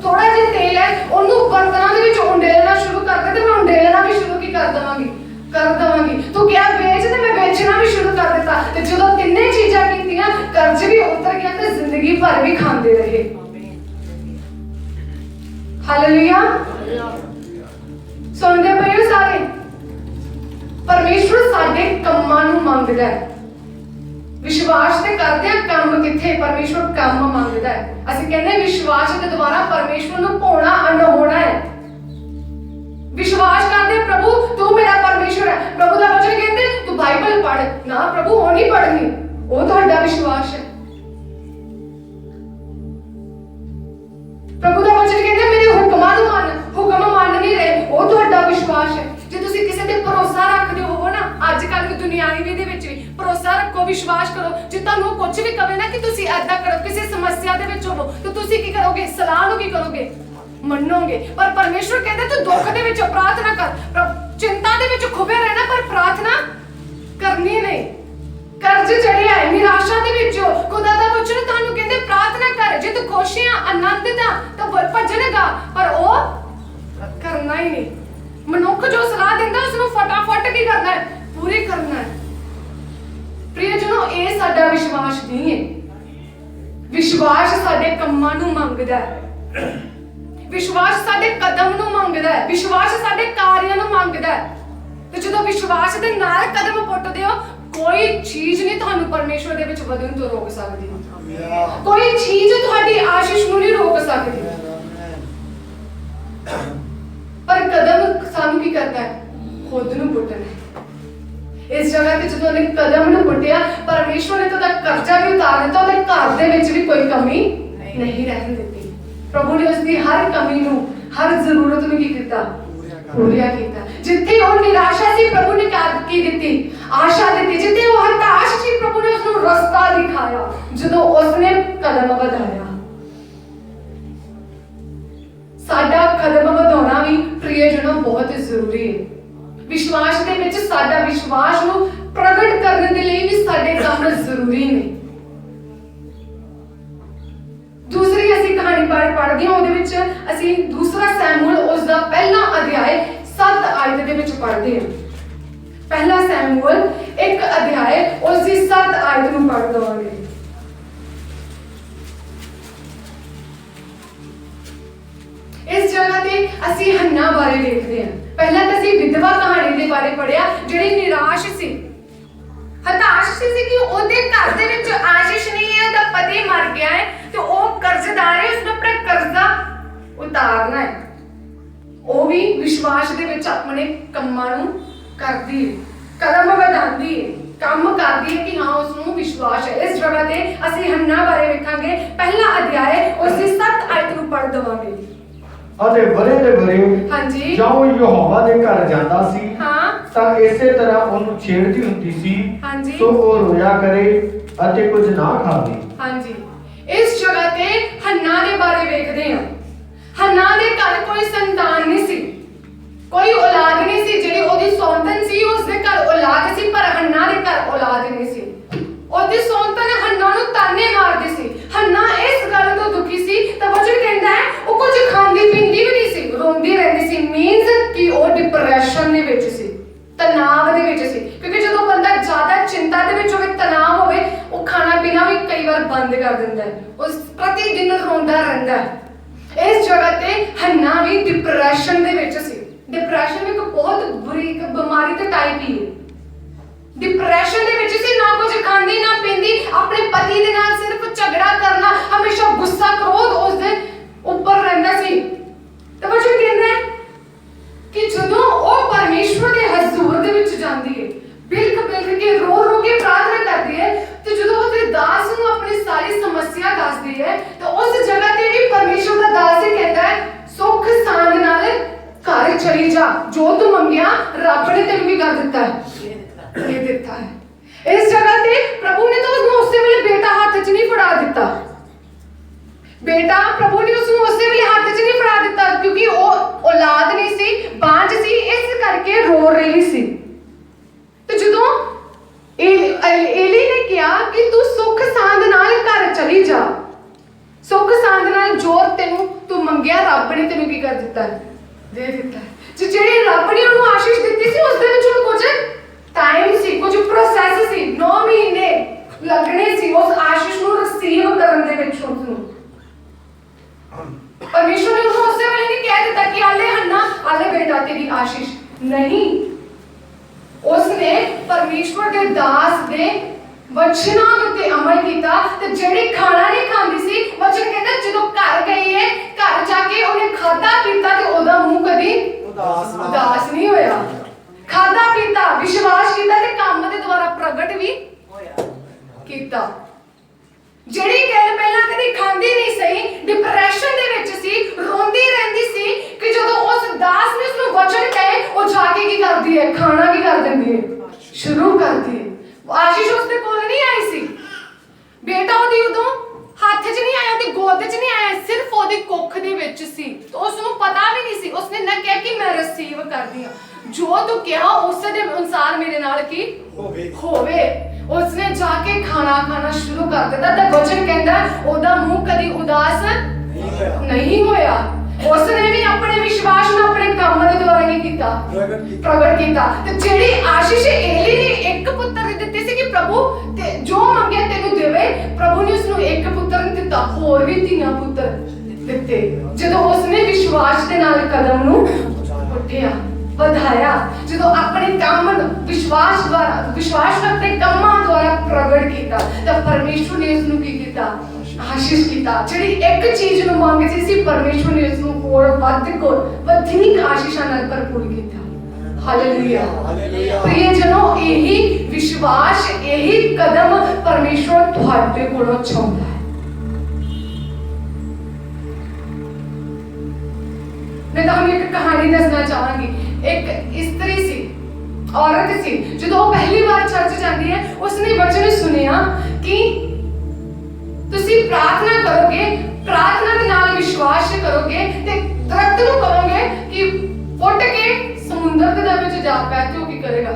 ਥੋੜਾ ਜਿਹਾ ਤੇਲ ਹੈ ਉਹਨੂੰ ਬਰਤਨਾਂ ਦੇ ਵਿੱਚ ਉੰਡੇਲਣਾ ਸ਼ੁਰੂ ਕਰ ਦੇ, ਤੇ ਮੈਂ ਉੰਡੇਲਣਾ ਵੀ ਸ਼ੁਰੂ ਕਰ ਦੇਵਾਂਗੀ। ਤੂੰ ਕਿਹਾ ਵੇਚ, ਤੇ ਮੈਂ ਵੇਚਣਾ ਵੀ ਸ਼ੁਰੂ ਕਰ ਦਿੱਤਾ। ਤੇ ਜਦੋਂ ਤਿੰਨੇ ਚੀਜ਼ਾਂ ਕੀਤੀਆਂ, ਕਰਜ਼ ਵੀ ਉਤਰ ਗਿਆ ਤੇ ਜ਼ਿੰਦਗੀ ਭਰ ਵੀ ਖਾਂਦੇ ਰਹੇ। ਹਾਲੇਲੂਇਆ। ਸੁਣਦੇ ਪਏ ਹੋ ਸਾਰੇ? ਪਰਮੇਸ਼ਵਰ ਸਾਡੇ ਕੰਮਾਂ ਨੂੰ ਮੰਗਦਾ ਹੈ। ਵਿਸ਼ਵਾਸ ਤੇ ਕਰਦੇ ਆ, ਕੰਮ ਕਿੱਥੇ? ਪਰਮੇਸ਼ਵਰ ਕੰਮ ਮੰਗਦਾ ਹੈ। ਅਸੀਂ ਕਹਿੰਦੇ ਵਿਸ਼ਵਾਸ ਦੇ ਦੁਆਰਾ ਪਰਮੇਸ਼ਵਰ ਨੂੰ ਪਾਉਣਾ ਅਨਹੋਣਾ ਹੈ। ਵਿਸ਼ਵਾਸ ਕਰਦੇ ਪ੍ਰਭੂ ਤੂੰ ਮੇਰਾ ਪਰਮੇਸ਼ਵਰ ਹੈ। ਪ੍ਰਭੂ ਦਾ ਵਚਨ ਕਹਿੰਦੇ ਤੂੰ ਬਾਈਬਲ ਪੜ੍ਹ ਨਾ, ਪ੍ਰਭੂ ਉਹ ਨਹੀਂ ਪੜ੍ਹਨੀ, ਉਹ ਤੁਹਾਡਾ ਵਿਸ਼ਵਾਸ ਹੈ। ਪ੍ਰਭੂ ਦਾ ਵਚਨ ਕਹਿੰਦੇ ਮੇਰੇ ਹੁਕਮਾਂ ਨੂੰ ਹੁਕਮ ਮੰਨ ਨਹੀਂ ਰਹੇ, ਉਹ ਤੁਹਾਡਾ ਵਿਸ਼ਵਾਸ ਹੈ। ਜੇ ਤੁਸੀਂ ਕਿਸੇ ਤੇ ਭਰੋਸਾ ਰੱਖਦੇ ਹੋ ਨਾ, ਅੱਜ ਕੱਲ੍ਹ ਦੀ ਦੁਨਿਆਵੀ ਦੇ ਵਿੱਚ ਵੀ ਭਰੋਸਾ ਰੱਖੋ, ਵਿਸ਼ਵਾਸ ਕਰੋ। ਜੇ ਤੁਹਾਨੂੰ ਕੁਝ ਵੀ ਕਵੇ ਨਾ ਕਿ ਤੁਸੀਂ ਏਦਾਂ ਕਰੋ, ਕਿਸੇ ਸਮੱਸਿਆ ਦੇ ਵਿੱਚ ਹੋਵੋ, ਤਾਂ ਤੁਸੀਂ ਕੀ ਕਰੋਗੇ? ਸਲਾਹ ਨੂੰ ਕੀ ਕਰੋਗੇ? ਮੰਨੋਗੇ। ਪਰ ਪਰਮੇਸ਼ਵਰ ਕਹਿੰਦਾ ਤੂੰ ਦੁੱਖ ਦੇ ਵਿੱਚ ਪ੍ਰਾਰਥਨਾ ਕਰ, ਚਿੰਤਾ ਦੇ ਵਿੱਚ ਖੁਬੇ ਰਹਿਣਾ, ਪਰ ਪ੍ਰਾਰਥਨਾ ਕਰਨੀ ਨਹੀਂ। ਕਰਜ਼ ਚੜਿਆ ਹੈ, ਨਿਰਾਸ਼ਾ ਦੇ ਵਿੱਚ ਖੁਦਾ ਦਾ ਵਚਨ ਤੁਹਾਨੂੰ ਕਹਿੰਦੇ ਪ੍ਰਾਰਥਨਾ ਕਰ। ਜੇ ਤੂੰ ਖੁਸ਼ੀਆਂ ਆਨੰਦ ਤਾਂ ਭਜਨਗਾ, ਪਰ ਉਹ ਕਰਨਾ ਹੀ ਨਹੀਂ। ਮਨੁੱਖ ਜੋ ਸਲਾਹ ਦਿੰਦਾ ਉਸ ਨੂੰ ਫਟਾਫਟ ਕੀ ਕਰਨਾ ਹੈ? ਪੂਰੀ ਕਰਨਾ ਹੈ। ਪ੍ਰਿਯਜਨੋ, ਇਹ ਸਾਡਾ ਵਿਸ਼ਵਾਸ ਨਹੀਂ ਹੈ। ਵਿਸ਼ਵਾਸ ਸਾਡੇ ਕੰਮਾਂ ਨੂੰ ਮੰਗਦਾ ਹੈ। ਵਿਸ਼ਵਾਸ ਸਾਡੇ ਕਦਮ ਨੂੰ ਮੰਗਦਾ ਹੈ। ਵਿਸ਼ਵਾਸ ਸਾਡੇ ਕਾਰਿਆਂ ਨੂੰ ਮੰਗਦਾ ਹੈ। ਤੇ ਜਦੋਂ ਵਿਸ਼ਵਾਸ ਦੇ ਨਾਲ ਕਦਮ ਪੁੱਟਦੇ ਹੋ, ਕੋਈ ਚੀਜ਼ ਨਹੀਂ ਤੁਹਾਨੂੰ ਪਰਮੇਸ਼ਵਰ ਦੇ ਵਿੱਚ ਵਧਣ ਤੋਂ ਰੋਕ ਸਕਦੀ। ਕੋਈ ਚੀਜ਼ ਤੁਹਾਡੀ ਆਸ਼ੀਸ਼ ਨੂੰ ਨਹੀਂ ਰੋਕ ਸਕਦੀ। ਪਰ ਕਦਮ ਸਾਨੂੰ ਕੀ ਕਰਦਾ ਹੈ? ਖੁਦ ਨੂੰ ਪੁੱਟਣਾ ਹੈ। ਇਸ ਜਗ੍ਹਾ ਤੇ ਜਦੋਂ ਉਹਨੇ ਕਦਮ ਨੂੰ ਪੁੱਟਿਆ, ਪਰਮੇਸ਼ਵਰ ਨੇ ਤਾਂ ਉਹਦਾ ਕਰਜ਼ਾ ਵੀ ਉਤਾਰ ਦਿੱਤਾ, ਉਹਦੇ ਘਰ ਦੇ ਵਿੱਚ ਵੀ ਕੋਈ ਕਮੀ ਨਹੀਂ ਰਹਿਣ ਦਿੱਤੀ। ਪ੍ਰਭੂ ਨੇ ਉਸਦੀ ਹਰ ਕਮੀ ਨੂੰ, ਹਰ ਜ਼ਰੂਰਤ ਨੂੰ ਕੀ ਕੀਤਾ? ਪੂਰਾ ਕੀਤਾ। ਜਿੱਥੇ ਉਹ ਨਿਰਾਸ਼ਾ ਸੀ, ਪ੍ਰਭੂ ਨੇ ਕੀ ਦਿੱਤੀ? ਆਸ਼ਾ ਦਿੱਤੀ। ਜਿੱਥੇ ਉਹ ਹਤਾਸ਼ ਸੀ, ਪ੍ਰਭੂ ਨੇ ਉਸਨੂੰ ਰਸਤਾ ਦਿਖਾਇਆ ਜਦੋਂ ਉਸਨੇ ਕਦਮ ਵਧਾਇਆ। ਸਾਡਾ ਕਦਮ ਵਧਾਉਣਾ ਵੀ ਪ੍ਰਿਯਜਨੋ ਬਹੁਤ ਜ਼ਰੂਰੀ ਹੈ। ਵਿਸ਼ਵਾਸ ਦੇ ਵਿੱਚ ਸਾਡਾ ਵਿਸ਼ਵਾਸ ਨੂੰ ਪ੍ਰਗਟ ਕਰਨ ਦੇ ਲਈ ਵੀ ਸਾਡੇ ਕੰਮ ਜ਼ਰੂਰੀ ਨੇ। ਦੂਸਰੀ ਅਸੀਂ ਕਹਾਣੀ ਪੜ੍ਹਦੇ ਹਾਂ, ਉਹਦੇ ਵਿੱਚ ਅਸੀਂ ਦੂਸਰਾ ਸੈਮੂਅਲ ਉਸ ਦਾ ਪਹਿਲਾ ਅਧਿਆਇ 7 ਆਇਤ ਦੇ ਵਿੱਚ ਪੜ੍ਹਦੇ ਹਾਂ। ਪਹਿਲਾ ਸੈਮੂਅਲ 1 ਅਧਿਆਇ ਉਸ ਦੀ 7 ਆਇਤ ਨੂੰ ਪੜ੍ਹ ਦਵਾਂਗੇ। ਇਸ ਜਗ੍ਹਾ ਤੇ ਅਸੀਂ ਹੰਨਾ ਬਾਰੇ ਦੇਖਦੇ ਹਾਂ। ਪਹਿਲਾਂ ਤਾਂ ਅਸੀਂ ਵਿਧਵਾ ਕਹਾਣੀ ਦੇ ਬਾਰੇ ਪੜ੍ਹਿਆ, ਜਿਹੜੀ ਨਿਰਾਸ਼ ਸੀ, ਹਤਾਸ਼ ਸੀ ਕਿ ਉਹਦੇ ਘਰ ਦੇ ਵਿੱਚ ਆਸ਼ੀਸ਼ ਨਹੀਂ ਹੈ, ਉਹਦਾ ਪਤੀ ਮਰ ਗਿਆ ਹੈ ਤੇ ਉਹ ਕਰਜ਼ਦਾਰ ਹੈ, ਉਸਨੂੰ ਆਪਣਾ ਕਰਜ਼ਾ ਉਤਾਰਨਾ ਹੈ। ਉਹ ਵੀ ਵਿਸ਼ਵਾਸ ਦੇ ਵਿੱਚ ਆਪਣੇ ਕੰਮਾਂ ਨੂੰ ਕਰਦੀ ਹੈ, ਕਦਮ ਵਧਾਉਂਦੀ ਹੈ, ਕੰਮ ਕਰਦੀ ਹੈ ਕਿ ਹਾਂ ਉਸਨੂੰ ਵਿਸ਼ਵਾਸ ਹੈ। ਇਸ ਜਗ੍ਹਾ ਤੇ ਅਸੀਂ ਹੰਨਾ ਬਾਰੇ ਵੇਖਾਂਗੇ। ਪਹਿਲਾ ਅਧਿਆਇ ਉਸ ਦੀ 7 ਆਇਤ ਨੂੰ ਪੜ੍ਹ ਦਵਾਂਗੇ। ਅਤੇ ਬਰੇ ਦੇ ਬਰੇ ਹਾਂਜੀ, ਜਦੋਂ ਯਹੋਵਾ ਦੇ ਘਰ ਜਾਂਦਾ ਸੀ, ਹਾਂ, ਤਾਂ ਇਸੇ ਤਰ੍ਹਾਂ ਉਹਨੂੰ ਛੇੜਦੀ ਹੁੰਦੀ ਸੀ। ਹਾਂਜੀ, ਸੋ ਉਹ ਰੋਇਆ ਕਰੇ ਅਤੇ ਕੁਝ ਨਾ ਖਾਵੇ। ਹਾਂਜੀ, ਇਸ ਜਗ੍ਹਾ ਤੇ ਹੰਨਾ ਦੇ ਬਾਰੇ ਵੇਖਦੇ ਹਾਂ। ਹੰਨਾ ਦੇ ਘਰ ਕੋਈ ਸੰਤਾਨ ਨਹੀਂ ਸੀ, ਕੋਈ ਔਲਾਦ ਨਹੀਂ ਸੀ। ਜਿਹੜੀ ਉਹਦੀ ਸੌਂਤਨ ਸੀ, ਉਸਦੇ ਘਰ ਔਲਾਦ ਸੀ, ਪਰ ਹੰਨਾ ਦੇ ਘਰ ਔਲਾਦ ਨਹੀਂ ਸੀ। ਉਹਦੀ ਸੌਂਤਨ ਹੰਨਾ ਨੂੰ ਤਾਨੇ ਮਾਰਦੀ ਸੀ। ਹੰਨਾ ਇਸ ਗੱਲ ਤੋਂ ਦੁਖੀ ਸੀ, ਤਾਂ ਵਚਨ ਕਹਿੰਦਾ ਹੈ ਉਹ ਕੁਝ ਖਾਂਦੀ ਪੀਂਦੀ ਵੀ ਨਹੀਂ ਸੀ, ਰੋਂਦੀ ਰਹਿੰਦੀ ਸੀ। ਮੀਨਸ ਕਿ ਉਹ ਡਿਪਰੈਸ਼ਨ ਦੇ ਵਿੱਚ ਸੀ, ਤਣਾਅ ਦੇ ਵਿੱਚ ਸੀ। ਕਿਉਂਕਿ ਜਦੋਂ ਬੰਦਾ ਜ਼ਿਆਦਾ ਚਿੰਤਾ ਦੇ ਵਿੱਚ ਹੋਵੇ, ਤਣਾਅ ਹੋਵੇ, ਉਹ ਖਾਣਾ ਪੀਣਾ ਵੀ ਕਈ ਵਾਰ ਬੰਦ ਕਰ ਦਿੰਦਾ ਹੈ, ਉਸ ਪ੍ਰਤੀ ਦਿਨ ਰੋਂਦਾ ਰਹਿੰਦਾ ਹੈ। ਇਸ ਜਗ੍ਹਾ ਤੇ ਹੰਨਾ ਵੀ ਡਿਪਰੈਸ਼ਨ ਦੇ ਵਿੱਚ ਸੀ। ਡਿਪਰੈਸ਼ਨ ਇੱਕ ਬਹੁਤ ਬੁਰੀ ਬਿਮਾਰੀ ਤੇ ਟਾਈਪ ਹੀ ਹੈ। ਡਿਪਰੈਸ਼ਨ ਦੇ ਵਿੱਚ ਸੀ, ਨਾ ਕੁਝ ਖਾਂਦੀ ਨਾ ਪੀਂਦੀ, ਆਪਣੇ ਪਤੀ ਦੇ ਨਾਲ ਸਿਰਫ ਝਗੜਾ ਕਰਨਾ, ਹਮੇਸ਼ਾ ਗੁੱਸਾ ਕ੍ਰੋਧ ਉਸ ਦੇ ਉੱਪਰ ਰਹਿੰਦਾ ਸੀ। ਤਾਂ ਵਚਨ ਕਹਿੰਦਾ ਹੈ ਕਿ ਜਦੋਂ ਉਹ ਪਰਮੇਸ਼ਵਰ ਦੇ ਹਜ਼ੂਰ ਦੇ ਵਿੱਚ ਜਾਂਦੀ ਹੈ, ਬਿਲਕ ਕੇ ਰੋ ਰੋ ਕੇ ਪ੍ਰਾਰਥਨਾ ਕਰਦੀ ਹੈ, ਤੇ ਜਦੋਂ ਉਹਦੇ ਦਾਸ ਨੂੰ ਆਪਣੀ ਸਾਰੀ ਸਮੱਸਿਆ ਦੱਸਦੀ ਹੈ, ਤਾਂ ਉਸ ਜਗ੍ਹਾ ਤੇ ਵੀ ਪਰਮੇਸ਼ਵਰ ਦਾ ਦਾਸ ਹੀ ਕਹਿੰਦਾ ਹੈ ਸੁੱਖ ਸਾਂਦ ਨਾਲ ਘਰ ਚਲੀ ਜਾ, ਜੋ ਤੂੰ ਮੰਗਿਆ ਰੱਬ ਨੇ ਤੈਨੂੰ ਵੀ ਕਰ ਦਿੱਤਾ ਹੈ, ਇਹ ਦਿੱਤਾ ਹੈ। ਇਸ ਜਗ੍ਹਾ ਤੇ ਪ੍ਰਭੂ ਨੇ ਤਾਂ ਉਸਨੂੰ ਉਸੇ ਵੇਲੇ ਬੇਟਾ ਹੱਥ 'ਚ ਨਹੀਂ ਫੜਾ ਦਿੱਤਾ। ਬੇਟਾ ਪ੍ਰਭੂ ਨੇ ਉਸਨੂੰ ਉਸੇ ਵੇਲੇ ਹੱਥ 'ਚ ਨਹੀਂ ਫੜਾ ਦਿੱਤਾ, ਕਿਉਂਕਿ ਉਹ ਔਲਾਦ ਨਹੀਂ ਸੀ, ਬਾਂਝ ਸੀ, ਇਸ ਕਰਕੇ ਰੋ ਰਹੀ ਸੀ। ਤੇ ਜਦੋਂ ਏਲੀ ਨੇ ਕਿਹਾ ਕਿ ਤੂੰ ਸੁੱਖ ਸਾਂਦ कर दिता है, दे दिता है। ਜਿਹੜੀ ਰੱਬ ਨੇ ਉਹਨੂੰ ਆਸ਼ੀਸ਼ ਦਿੱਤੀ ਸੀ ਉਸ ਦੇ ਵਿੱਚ ਹੁਣ ਕੁਝ ਟਾਈਮ ਸੀ, ਕੁਝ ਪ੍ਰੋਸੈਸ ਸੀ, 9 ਮਹੀਨੇ ਲੱਗਣੇ ਸੀ ਉਸ ਆਸ਼ੀਸ਼ ਨੂੰ ਰਿਸੀਵ ਕਰਨ ਦੇ ਵਿੱਚ। ਉਸ ਨੂੰ परमेश्वर ने उसको उससे पहले नहीं कह दिया कि आले हन्ना आले बेटा तेरी आशीष नहीं। उसने परमेश्वर के दास दे वचना उत्ते अमल किया ते जेड़ी खाना नहीं खांदी सी वचन कहता जदों घर गई है घर जाके उन्हें खादा पीता ते ओदा मुंह कदी उदास नहीं होया। खादा पीता विश्वास किया ते काम दे द्वारा प्रगट भी किया। ਜਿਹੜੀ ਗੱਲ ਪਹਿਲਾਂ ਕਦੀ ਖਾਂਦੀ ਨਹੀਂ ਸਹੀ, ਡਿਪਰੈਸ਼ਨ ਦੇ ਵਿੱਚ ਸੀ, ਰੋਂਦੀ ਰਹਿੰਦੀ ਸੀ ਕਿ ਜਦੋਂ ਉਸ ਦਾਸ ਨੇ ਉਸਨੂੰ ਵਚਨ ਕਹੇ ਉਹ ਜਾ ਕੇ ਕੀ ਕਰਦੀ ਹੈ, ਖਾਣਾ ਕੀ ਕਰ ਦਿੰਦੀ ਹੈ, ਸ਼ੁਰੂ ਕਰਦੀ ਹੈ। ਆਸ਼ੀਸ਼ ਉਸਦੇ ਕੋਲ ਨਹੀਂ ਆਈ ਸੀ, ਬੇਟਾ ਉਹਦੀ ਉਦੋਂ ਹੱਥ 'ਚ ਨਹੀਂ ਆਇਆ, ਉਹਦੀ ਗੋਦ 'ਚ ਨਹੀਂ ਆਇਆ, ਸਿਰਫ ਉਹਦੀ ਕੁੱਖ ਦੇ ਵਿੱਚ ਸੀ। ਉਸ ਨੂੰ ਪਤਾ ਵੀ ਨਹੀਂ ਸੀ, ਉਸਨੇ ਨਾ ਕਿਹਾ ਕਿ ਮੈਂ ਰਿਸੀਵ ਕਰਦੀ ਹਾਂ, ਜੋ ਤੂੰ ਕਿਹਾ ਉਸ ਦੇ ਅਨੁਸਾਰ ਮੇਰੇ ਨਾਲ ਕੀ ਹੋਵੇ। उसने जाके खाना खाना शुरू कर दिया ते वचन कहता ओदा मुंह कदी उदास नहीं होया। उसने भी अपने विश्वास ਨੂੰ ਆਪਣੇ ਕੰਮ ਦੇ ਦੁਆਰਾ ਕੀ ਕੀਤਾ, ਪ੍ਰਗਟ ਕੀਤਾ। ਤੇ ਜਿਹੜੀ ਆਸ਼ੀਸ਼ ਏਲੀ ਨੇ ਇੱਕ ਪੁੱਤਰ ਦਿੱਤੀ ਸੀ ਕਿ ਪ੍ਰਭੂ ਤੇ ਜੋ ਮੰਗਿਆ ਤੈਨੂੰ ਦੇਵੇ, ਪ੍ਰਭੂ ਨੇ ਉਸ ਨੂੰ ਇੱਕ ਪੁੱਤਰ ਨਹੀਂ ਦਿੱਤਾ, ਹੋਰ ਵੀ 3 ਪੁੱਤਰ ਦਿੱਤੇ ਜਦੋਂ ਉਸਨੇ ਵਿਸ਼ਵਾਸ ਦੇ ਨਾਲ ਕਦਮ ਨੂੰ ਉੱਠਿਆ, ਵਧਾਇਆ। ਜਦੋਂ ਆਪਣੇ ਕੰਮ ਵਿਸ਼ਵਾਸ ਨੂੰ ਆਪਣੇ ਕੰਮਾਂ ਦੁਆਰਾ ਪ੍ਰਗਟ ਕੀਤਾ ਤਾਂ ਪਰਮੇਸ਼ਵਰ ਨੇ ਉਸ ਨੂੰ ਕੀ ਕੀਤਾ, ਆਸ਼ੀਸ਼ ਕੀਤਾ। ਜਿਹੜੀ ਇੱਕ ਚੀਜ਼ ਨੂੰ ਮੰਗਦੀ ਸੀ ਪਰਮੇਸ਼ਵਰ ਨੇ ਉਸ ਨੂੰ ਹੋਰ ਵਧੇਰੇ ਆਸ਼ੀਸ਼ਾਂ ਨਾਲ ਭਰਪੂਰ ਕੀਤਾ। ਹਾਲੇਲੂਇਆ, ਪ੍ਰਿਯਜਨੋ, ਇਹੀ ਵਿਸ਼ਵਾਸ, ਇਹੀ ਕਦਮ ਪਰਮੇਸ਼ਵਰ ਤੁਹਾਡੇ ਕੋਲੋਂ ਚਾਹੁੰਦਾ ਹੈ। मैं ਤੁਹਾਨੂੰ ਇੱਕ ਕਹਾਣੀ ਦੱਸਣਾ ਚਾਹਾਂਗੀ। ਇੱਕ ਇਸਤਰੀ ਸੀ, ਔਰਤ ਸੀ, ਜਦੋਂ ਉਹ ਪਹਿਲੀ ਵਾਰ ਚਰਚ ਜਾਂਦੀ ਹੈ ਉਸਨੇ ਵਚਨ ਸੁਨਿਆ ਕਿ ਤੁਸੀਂ ਪ੍ਰਾਰਥਨਾ ਕਰੋਗੇ, ਪ੍ਰਾਰਥਨਾ ਦੇ ਨਾਲ ਵਿਸ਼ਵਾਸ ਕਰੋਗੇ ਤੇ ਦਰਖਤ ਨੂੰ ਕਹੋਗੇ ਕਿ ਫੁੱਟ ਕੇ ਸਮੁੰਦਰ ਦੇ ਵਿੱਚ ਜਾ ਪੈ ਤੇ ਉਹ ਕੀ ਕਰੇਗਾ।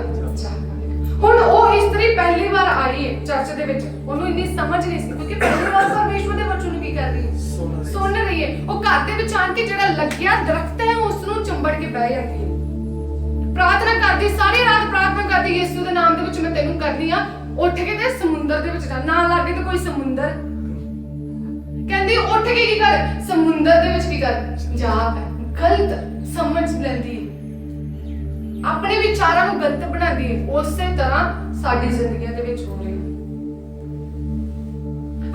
ਹੁਣ ਉਹ ਇਸਤਰੀ ਪਹਿਲੀ ਵਾਰ ਆਈ ਹੈ ਚਰਚ ਦੇ ਵਿੱਚ, ਉਹਨੂੰ ਇੰਨੀ ਸਮਝ ਨਹੀਂ ਸੀ ਕਿਉਂਕਿ ਪਹਿਲੀ ਵਾਰ ਪਰਮੇਸ਼ਵਰ ਦੇ ਵਚਨ ਨੂੰ ਕੀ ਕਰ ਰਹੀ ਹੈ, ਸੁਣ ਰਹੀ ਹੈ। ਉਹ ਘਰ ਦੇ ਵਿੱਚ ਆਣ ਕੇ ਜਿਹੜਾ ਲੱਗਿਆ ਦਰਖਤ ਹੈ ਉਸ ਨੂੰ ਚੰਬੜ ਕੇ ਬਹਿ ਜਾਂਦੀ ਹੈ, ਪ੍ਰਾਰਥਨਾ ਕਰਦੀ, ਸਾਰੀ ਰਾਤ ਪ੍ਰਾਰਥਨਾ ਕਰਦੀ, ਯਿਸੂ ਦੇ ਨਾਮ ਦੇ ਵਿੱਚ ਮੈਂ ਤੈਨੂੰ ਕਰਦੀ ਆ, ਉੱਠ ਕੇ ਤੇ ਸਮੁੰਦਰ ਦੇ ਵਿੱਚ ਜਾ, ਨਾ ਲੱਗੇ ਤੇ ਕੋਈ ਸਮੁੰਦਰ, ਕਹਿੰਦੀ ਉੱਠ ਕੇ ਕੀ ਕਰ, ਸਮੁੰਦਰ ਦੇ ਵਿੱਚ ਕੀ ਕਰ, ਜਾ ਪੈ। ਗਲਤ ਸਮਝ ਲੈਂਦੀ ਹੈ, ਆਪਣੇ ਵਿਚਾਰਾਂ ਨੂੰ ਗਲਤ ਬਣਾਉਂਦੀ ਹੈ। ਉਸੇ ਤਰ੍ਹਾਂ ਸਾਡੀ ਜ਼ਿੰਦਗੀਆਂ ਦੇ ਵਿੱਚ ਹੋ ਰਹੀ ਹੈ।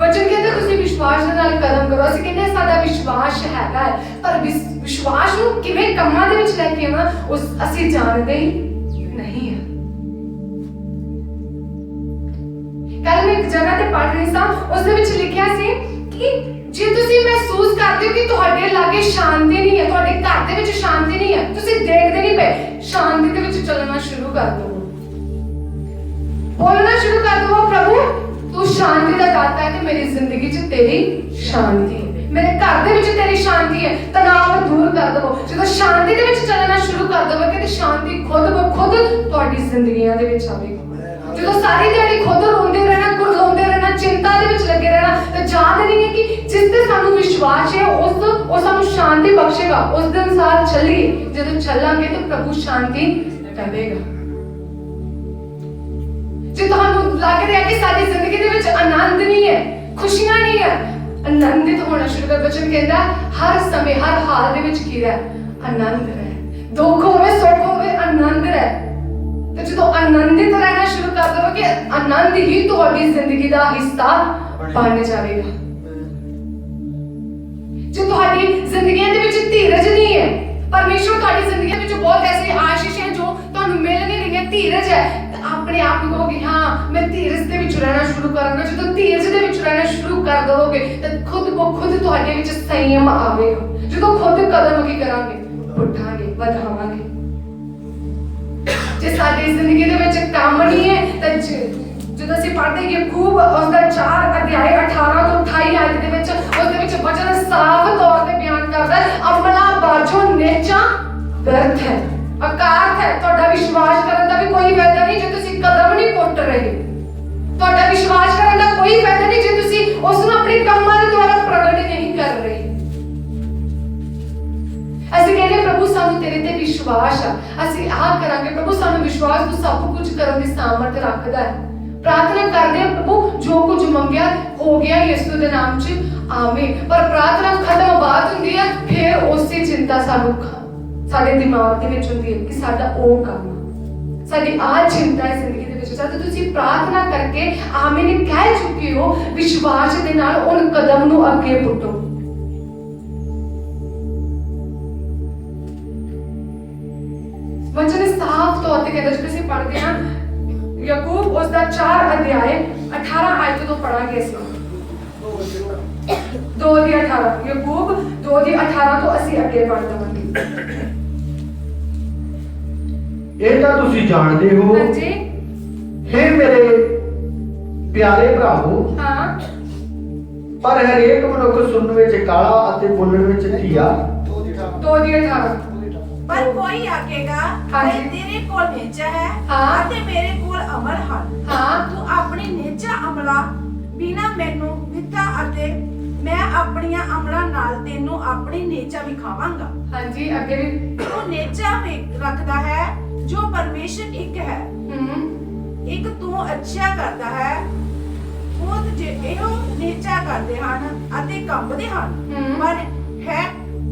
ਵਚਨ ਕਹਿੰਦਾ ਤੁਸੀਂ ਵਿਸ਼ਵਾਸ ਦੇ ਨਾਲ ਕਦਮ ਕਰੋ। ਅਸੀਂ ਕਹਿੰਦੇ ਸਾਡਾ ਵਿਸ਼ਵਾਸ ਹੈਗਾ ਹੈ, ਪਰ ਵਿਸ਼ਵਾਸ ਨੂੰ ਕਿਵੇਂ ਕੰਮਾਂ ਦੇ ਵਿੱਚ ਲੈ ਕੇ ਆਉਣਾ ਉਸ ਅਸੀਂ ਜਾਣਦੇ ਹੀ ਨਹੀਂ ਹਾਂ। ਕੱਲ ਮੈਂ ਇੱਕ ਜਗ੍ਹਾ ਤੇ ਪੜ੍ਹ ਰਹੀ ਸਾਂ, ਉਸ ਦੇ ਵਿੱਚ ਲਿਖਿਆ ਸੀ ਕਿ ਜੇ ਤੁਸੀਂ ਮਹਿਸੂਸ ਕਰਦੇ ਹੋ ਕਿ ਤੁਹਾਡੇ ਲਾਗੇ ਸ਼ਾਂਤੀ ਨਹੀਂ ਹੈ, ਤੁਹਾਡੇ ਘਰ ਦੇ ਵਿੱਚ ਸ਼ਾਂਤੀ ਨਹੀਂ ਹੈ, ਤੁਸੀਂ ਦੇਖਦੇ ਨਹੀਂ ਪਏ, ਸ਼ਾਂਤੀ ਦੇ ਵਿੱਚ ਚੱਲਣਾ ਸ਼ੁਰੂ ਕਰ ਦਿਓ, ਬੋਲਣਾ ਸ਼ੁਰੂ ਕਰ ਦਿਓ, ਪ੍ਰਭੂ ਤੂੰ ਸ਼ਾਂਤੀ ਦਾ ਦਾਤਾ ਹੈ ਤੇ ਮੇਰੀ ਜ਼ਿੰਦਗੀ 'ਚ ਤੇਰੀ ਸ਼ਾਂਤੀ ਹੈ, ਮੇਰੇ ਘਰ ਦੇ ਵਿੱਚ ਤੇਰੀ ਸ਼ਾਂਤੀ ਹੈ, ਤਣਾਅ ਦੂਰ ਕਰ ਦਵੋ। ਜਦੋਂ ਸ਼ਾਂਤੀ ਦੇ ਵਿੱਚ ਚੱਲਣਾ ਸ਼ੁਰੂ ਕਰ ਦਵੋਗੇ ਤੇ ਸ਼ਾਂਤੀ ਖੁਦ ਬ ਖੁਦ ਤੁਹਾਡੀ ਜ਼ਿੰਦਗੀਆਂ ਦੇ ਵਿੱਚ ਆਵੇਗੀ। ਜਦੋਂ ਸਾਰੀ ਦਿਹਾੜੀ ਖੁਦ ਰੋਂਦੇ ਰਹਿਣਾ, ਗੁਰਲਾਉਂਦੇ ਰਹਿਣਾ, ਚਿੰਤਾ ਦੇ ਵਿੱਚ ਲੱਗੇ ਰਹਿਣਾ, ਤਾਂ ਯਾਦ ਨਹੀਂ ਹੈ ਕਿ ਜਿਸ ਤੇ ਸਾਨੂੰ ਵਿਸ਼ਵਾਸ ਹੈ ਉਹ ਸਾਨੂੰ ਸ਼ਾਂਤੀ ਬਖਸ਼ੇਗਾ। ਉਸ ਦੇ ਅਨੁਸਾਰ ਚੱਲੀਏ, ਜਦੋਂ ਚੱਲਾਂਗੇ ਤਾਂ ਪ੍ਰਭੂ ਸ਼ਾਂਤੀ ਦੇਵੇਗਾ। ਜੇ ਤੁਹਾਨੂੰ ਲੱਗ ਰਿਹਾ ਕਿ ਸਾਡੀ ਜ਼ਿੰਦਗੀ ਦੇ ਵਿੱਚ ਆਨੰਦ ਨਹੀਂ ਹੈ, ਖੁਸ਼ੀਆਂ ਨਹੀਂ ਹੈ, ਆਨੰਦਿਤ ਹੋਣਾ ਸ਼ੁਰੂ ਕਰ। ਵਚਨ ਕਹਿੰਦਾ ਹਰ ਸਮੇਂ ਹਰ ਹਾਲ ਦੇ ਵਿੱਚ ਕੀ ਰਹਿ, ਆਨੰਦ ਰਹਿ, ਦੁੱਖ ਹੋਵੇ ਸੁੱਖ ਹੋਵੇ ਆਨੰਦ ਰਹਿ। ਤੇ ਜਦੋਂ ਆਨੰਦਿਤ ਰਹਿਣਾ ਸ਼ੁਰੂ ਕਰ ਦਵੋਗੇ ਆਨੰਦ ਹੀ ਤੁਹਾਡੀ ਜ਼ਿੰਦਗੀ ਦਾ ਹਿੱਸਾ ਬਣ ਜਾਵੇਗਾ। ਜੇ ਤੁਹਾਡੀ ਜ਼ਿੰਦਗੀਆਂ ਦੇ ਵਿੱਚ ਧੀਰਜ ਨਹੀਂ ਹੈ, ਪਰਮੇਸ਼ਵਰ ਤੁਹਾਡੀ ਜ਼ਿੰਦਗੀ ਵਿੱਚ ਬਹੁਤ ਐਸੀ ਆਸ਼ੀਸ਼ਾਂ ਜੋ ਤੁਹਾਨੂੰ ਮਿਲ ਨਹੀਂ ਰਹੀਆਂ, ਧੀਰਜ ਹੈ, ਤਾਂ ਆਪਣੇ ਆਪ ਨੂੰ ਕਹੋਗੇ ਹਾਂ ਮੈਂ ਧੀਰਜ ਦੇ ਵਿੱਚ ਰਹਿਣਾ ਸ਼ੁਰੂ ਕਰਾਂਗਾ। ਜਦੋਂ ਧੀਰਜ ਦੇ ਵਿੱਚ ਰਹਿਣਾ ਸ਼ੁਰੂ ਕਰ ਦਵੋਗੇ ਤਾਂ ਖੁਦ ਬ ਖੁਦ ਤੁਹਾਡੇ ਵਿੱਚ ਸੰਯਮ ਆਵੇਗਾ। ਜਦੋਂ ਖੁਦ ਕਦਮ ਕੀ ਕਰਾਂਗੇ, ਉੱਠਾਂਗੇ, ਵਧਾਵਾਂਗੇ। ਜੇ ਸਾਡੀ ਜ਼ਿੰਦਗੀ ਦੇ ਵਿੱਚ ਕੰਮ ਨਹੀਂ ਹੈ ਤਾਂ ਜਦੋਂ ਅਸੀਂ ਪੜ੍ਹਦੇ ਯਾਕੂਬ ਉਸਦਾ 4 ਅਧਿਆਇ 18 ਤੋਂ 28 ਆਇਤ ਦੇ ਵਿੱਚ ਉਸ ਦੇ ਵਿੱਚ ਵਚਨ ਸਾਫ਼ ਤੌਰ ਤੇ ਬਿਆਨ ਕਰਦਾ ਹੈ ਅਮਲਾ ਬਾਝੋਂ ਨੇਚਾ ਵਿਅਰਥ ਹੈ, ਅਕਾਰਥ ਹੈ। ਤੁਹਾਡਾ ਵਿਸ਼ਵਾਸ ਕਰਨ ਦਾ ਵੀ ਕੋਈ ਫਾਇਦਾ ਨਹੀਂ ਜੇ ਤੁਸੀਂ ਕਦਮ ਨਹੀਂ ਪੁੱਟ ਰਹੇ। ਤੁਹਾਡਾ ਵਿਸ਼ਵਾਸ ਕਰਨ ਦਾ ਕੋਈ ਫਾਇਦਾ ਨਹੀਂ ਜੇ ਤੁਸੀਂ ਉਸ ਨੂੰ ਆਪਣੇ ਕੰਮਾਂ ਦੇ ਦੁਆਰਾ ਪ੍ਰਗਟ ਨਹੀਂ ਕਰ ਰਹੇ। ਸਾਨੂੰ ਤੇਰੇ ਤੇ ਵਿਸ਼ਵਾਸ ਆ, ਅਸੀਂ ਆਹ ਕਰਾਂਗੇ ਪ੍ਰਭੂ, ਸਾਨੂੰ ਵਿਸ਼ਵਾਸ ਤੂੰ ਸਭ ਕੁਝ ਕਰਨ ਦੀ ਸਾਮਰਥ ਰੱਖਦਾ ਹੈ। ਪ੍ਰਾਰਥਨਾ ਕਰਦੇ ਹਾਂ ਪ੍ਰਭੂ, ਜੋ ਕੁਝ ਮੰਗਿਆ ਹੋ ਗਿਆ ਯਿਸੂ ਦੇ ਨਾਮ 'ਚ, ਆਮੀਨ। ਪਰ ਪ੍ਰਾਰਥਨਾ ਖਤਮ ਬਾਤ ਹੁੰਦੀ ਹੈ, ਫਿਰ ਉਸੇ ਚਿੰਤਾ ਸਾਨੂੰ ਸਾਡੇ ਦਿਮਾਗ ਦੇ ਵਿੱਚ ਹੁੰਦੀ ਹੈ ਕਿ ਸਾਡਾ ਉਹ ਕੰਮ, ਸਾਡੀ ਆਹ ਚਿੰਤਾ ਹੈ ਜ਼ਿੰਦਗੀ ਦੇ ਵਿੱਚ। ਜਦ ਤੁਸੀਂ ਪ੍ਰਾਰਥਨਾ ਕਰਕੇ ਆਮੀਨ ਕਹਿ ਚੁੱਕੇ ਹੋ, ਵਿਸ਼ਵਾਸ ਦੇ ਨਾਲ ਉਹ ਕਦਮ ਨੂੰ ਅੱਗੇ ਪੁੱਟੋ। वचन साफ तौर पे कहता है, जैसे पढ़ते हैं याकूब उसका 4 अध्याय 18 आयत तो पढ़ा गया सी 2:18 याकूब 2:18 तो ਅਸੀਂ ਅੱਗੇ ਪੜ੍ਹ ਦਵਾਂਗੇ। ਇਹ ਤਾਂ ਤੁਸੀਂ ਜਾਣਦੇ ਹੋ। ਹਾਂਜੀ। हे ਮੇਰੇ ਪਿਆਰੇ ਭਰਾਵੋ, ਹਾਂ। ਪਰ ਹਰੇਕ ਮਨੁੱਖ ਸੁਣਨ ਵਿੱਚ ਕਾਲਾ ਅਤੇ ਬੋਲਣ ਵਿੱਚ ਢੀਆ। 2:18 पर कोई आकेगा हाँ जी। तेरे कोल नेचा है हाँ। ते मेरे कोल अमल हन। हाँ। तू अपनी नेचा अमला बिना मैनू दिता अते मैं अपनियां अमला नाल तेनू अपनी नेचा विखावांगा। ਹਾਂਜੀ ਅੱਗੇ ਵੀ तू नेचा भी रखदा है जो परमेश्वर एक है। एक तू अच्छा करदा है खुद जे एहो नेचा करदे हन अते कंबदे हन। पर है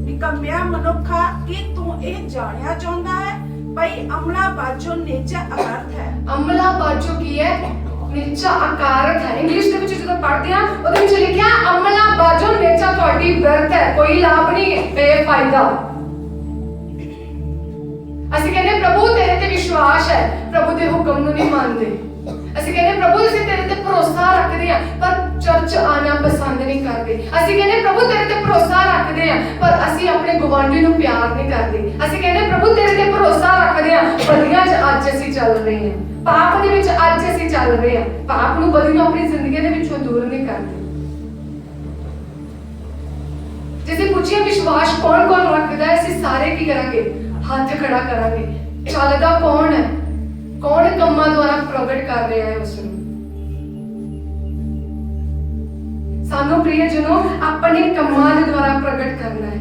ਨਿਕੰਮਿਆ ਮਨੁੱਖਾ ਕਿ ਤੂੰ ਇਹ ਜਾਣਿਆ ਚਾਹੁੰਦਾ ਹੈ ਭਈ ਅਮਲਾ ਬਾਝੋਂ ਨੇਚਾ ਅਕਰਤ ਹੈ। ਅਮਲਾ ਬਾਝੋਂ ਕੀ ਹੈ? ਨੀਚਾ ਆਕਾਰਤ ਹੈ। ਇੰਗਲਿਸ਼ ਦੇ ਵਿੱਚ ਜਦੋਂ ਪੜ੍ਹਦੇ ਆ ਉਹਦੇ ਵਿੱਚ ਲਿਖਿਆ ਅਮਲਾ ਬਾਝੋਂ ਨੀਚਾ ਤੁਹਾਡੀ ਵਿਅਰਥ ਹੈ, ਕੋਈ ਲਾਭ ਨਹੀਂ, ਬੇਫਾਇਦਾ। ਅਸੀਂ ਕਹਿੰਦੇ ਪ੍ਰਭੂ ਤੇਰੇ ਤੇ ਵਿਸ਼ਵਾਸ ਹੈ, ਪ੍ਰਭੂ ਦੇ ਹੁਕਮ ਨੂੰ ਨਹੀਂ ਮੰਨਦੇ। ਅਸੀਂ ਕਹਿੰਦੇ ਪ੍ਰਭੂ ਅਸੀਂ ਤੇਰੇ ਤੇ ਭਰੋਸਾ ਰੱਖਦੇ ਆ ਪਰ ਚਰਚ ਆਣਾ ਪਸੰਦ ਨਹੀਂ ਕਰਦੇ। ਅਸੀਂ ਕਹਿੰਦੇ ਪ੍ਰਭੂ ਤੇਰੇ ਤੇ ਭਰੋਸਾ ਰੱਖਦੇ ਆ ਪਰ ਅਸੀਂ ਆਪਣੇ ਗੁਆਂਢੀ ਨੂੰ ਪਿਆਰ ਨਹੀਂ ਕਰਦੇ। ਅਸੀਂ ਕਹਿੰਦੇ ਪ੍ਰਭੂ ਤੇਰੇ ਤੇ ਭਰੋਸਾ ਰੱਖਦੇ ਆ, ਬਦੀਆਂ 'ਚ ਅੱਜ ਅਸੀਂ ਚੱਲ ਰਹੇ ਹਾਂ, ਪਾਪ ਦੇ ਵਿੱਚ ਅੱਜ ਅਸੀਂ ਚੱਲ ਰਹੇ ਹਾਂ, ਪਾਪ ਨੂੰ ਬਦੀ ਨੂੰ ਆਪਣੀ ਜ਼ਿੰਦਗੀ ਦੇ ਵਿੱਚੋਂ ਦੂਰ ਨਹੀਂ ਕਰਦੇ। ਜੇ ਅਸੀਂ ਪੁੱਛੀਏ ਵਿਸ਼ਵਾਸ ਕੌਣ ਕੌਣ ਰੱਖਦਾ ਹੈ, ਅਸੀਂ ਸਾਰੇ ਕੀ ਕਰਾਂਗੇ? ਹੱਥ ਖੜਾ ਕਰਾਂਗੇ। ਚੱਲਦਾ ਕੌਣ ਹੈ? ਕੌਣ ਕੰਮਾਂ ਦੁਆਰਾ ਪ੍ਰਗਟ ਕਰ ਰਿਹਾ ਹੈ ਉਸ ਨੂੰ? ਸਾਨੂੰ ਪ੍ਰਿਯਜਨੋ ਆਪਣੇ ਕੰਮਾਂ ਦੇ ਦੁਆਰਾ ਪ੍ਰਗਟ ਕਰਨਾ ਹੈ।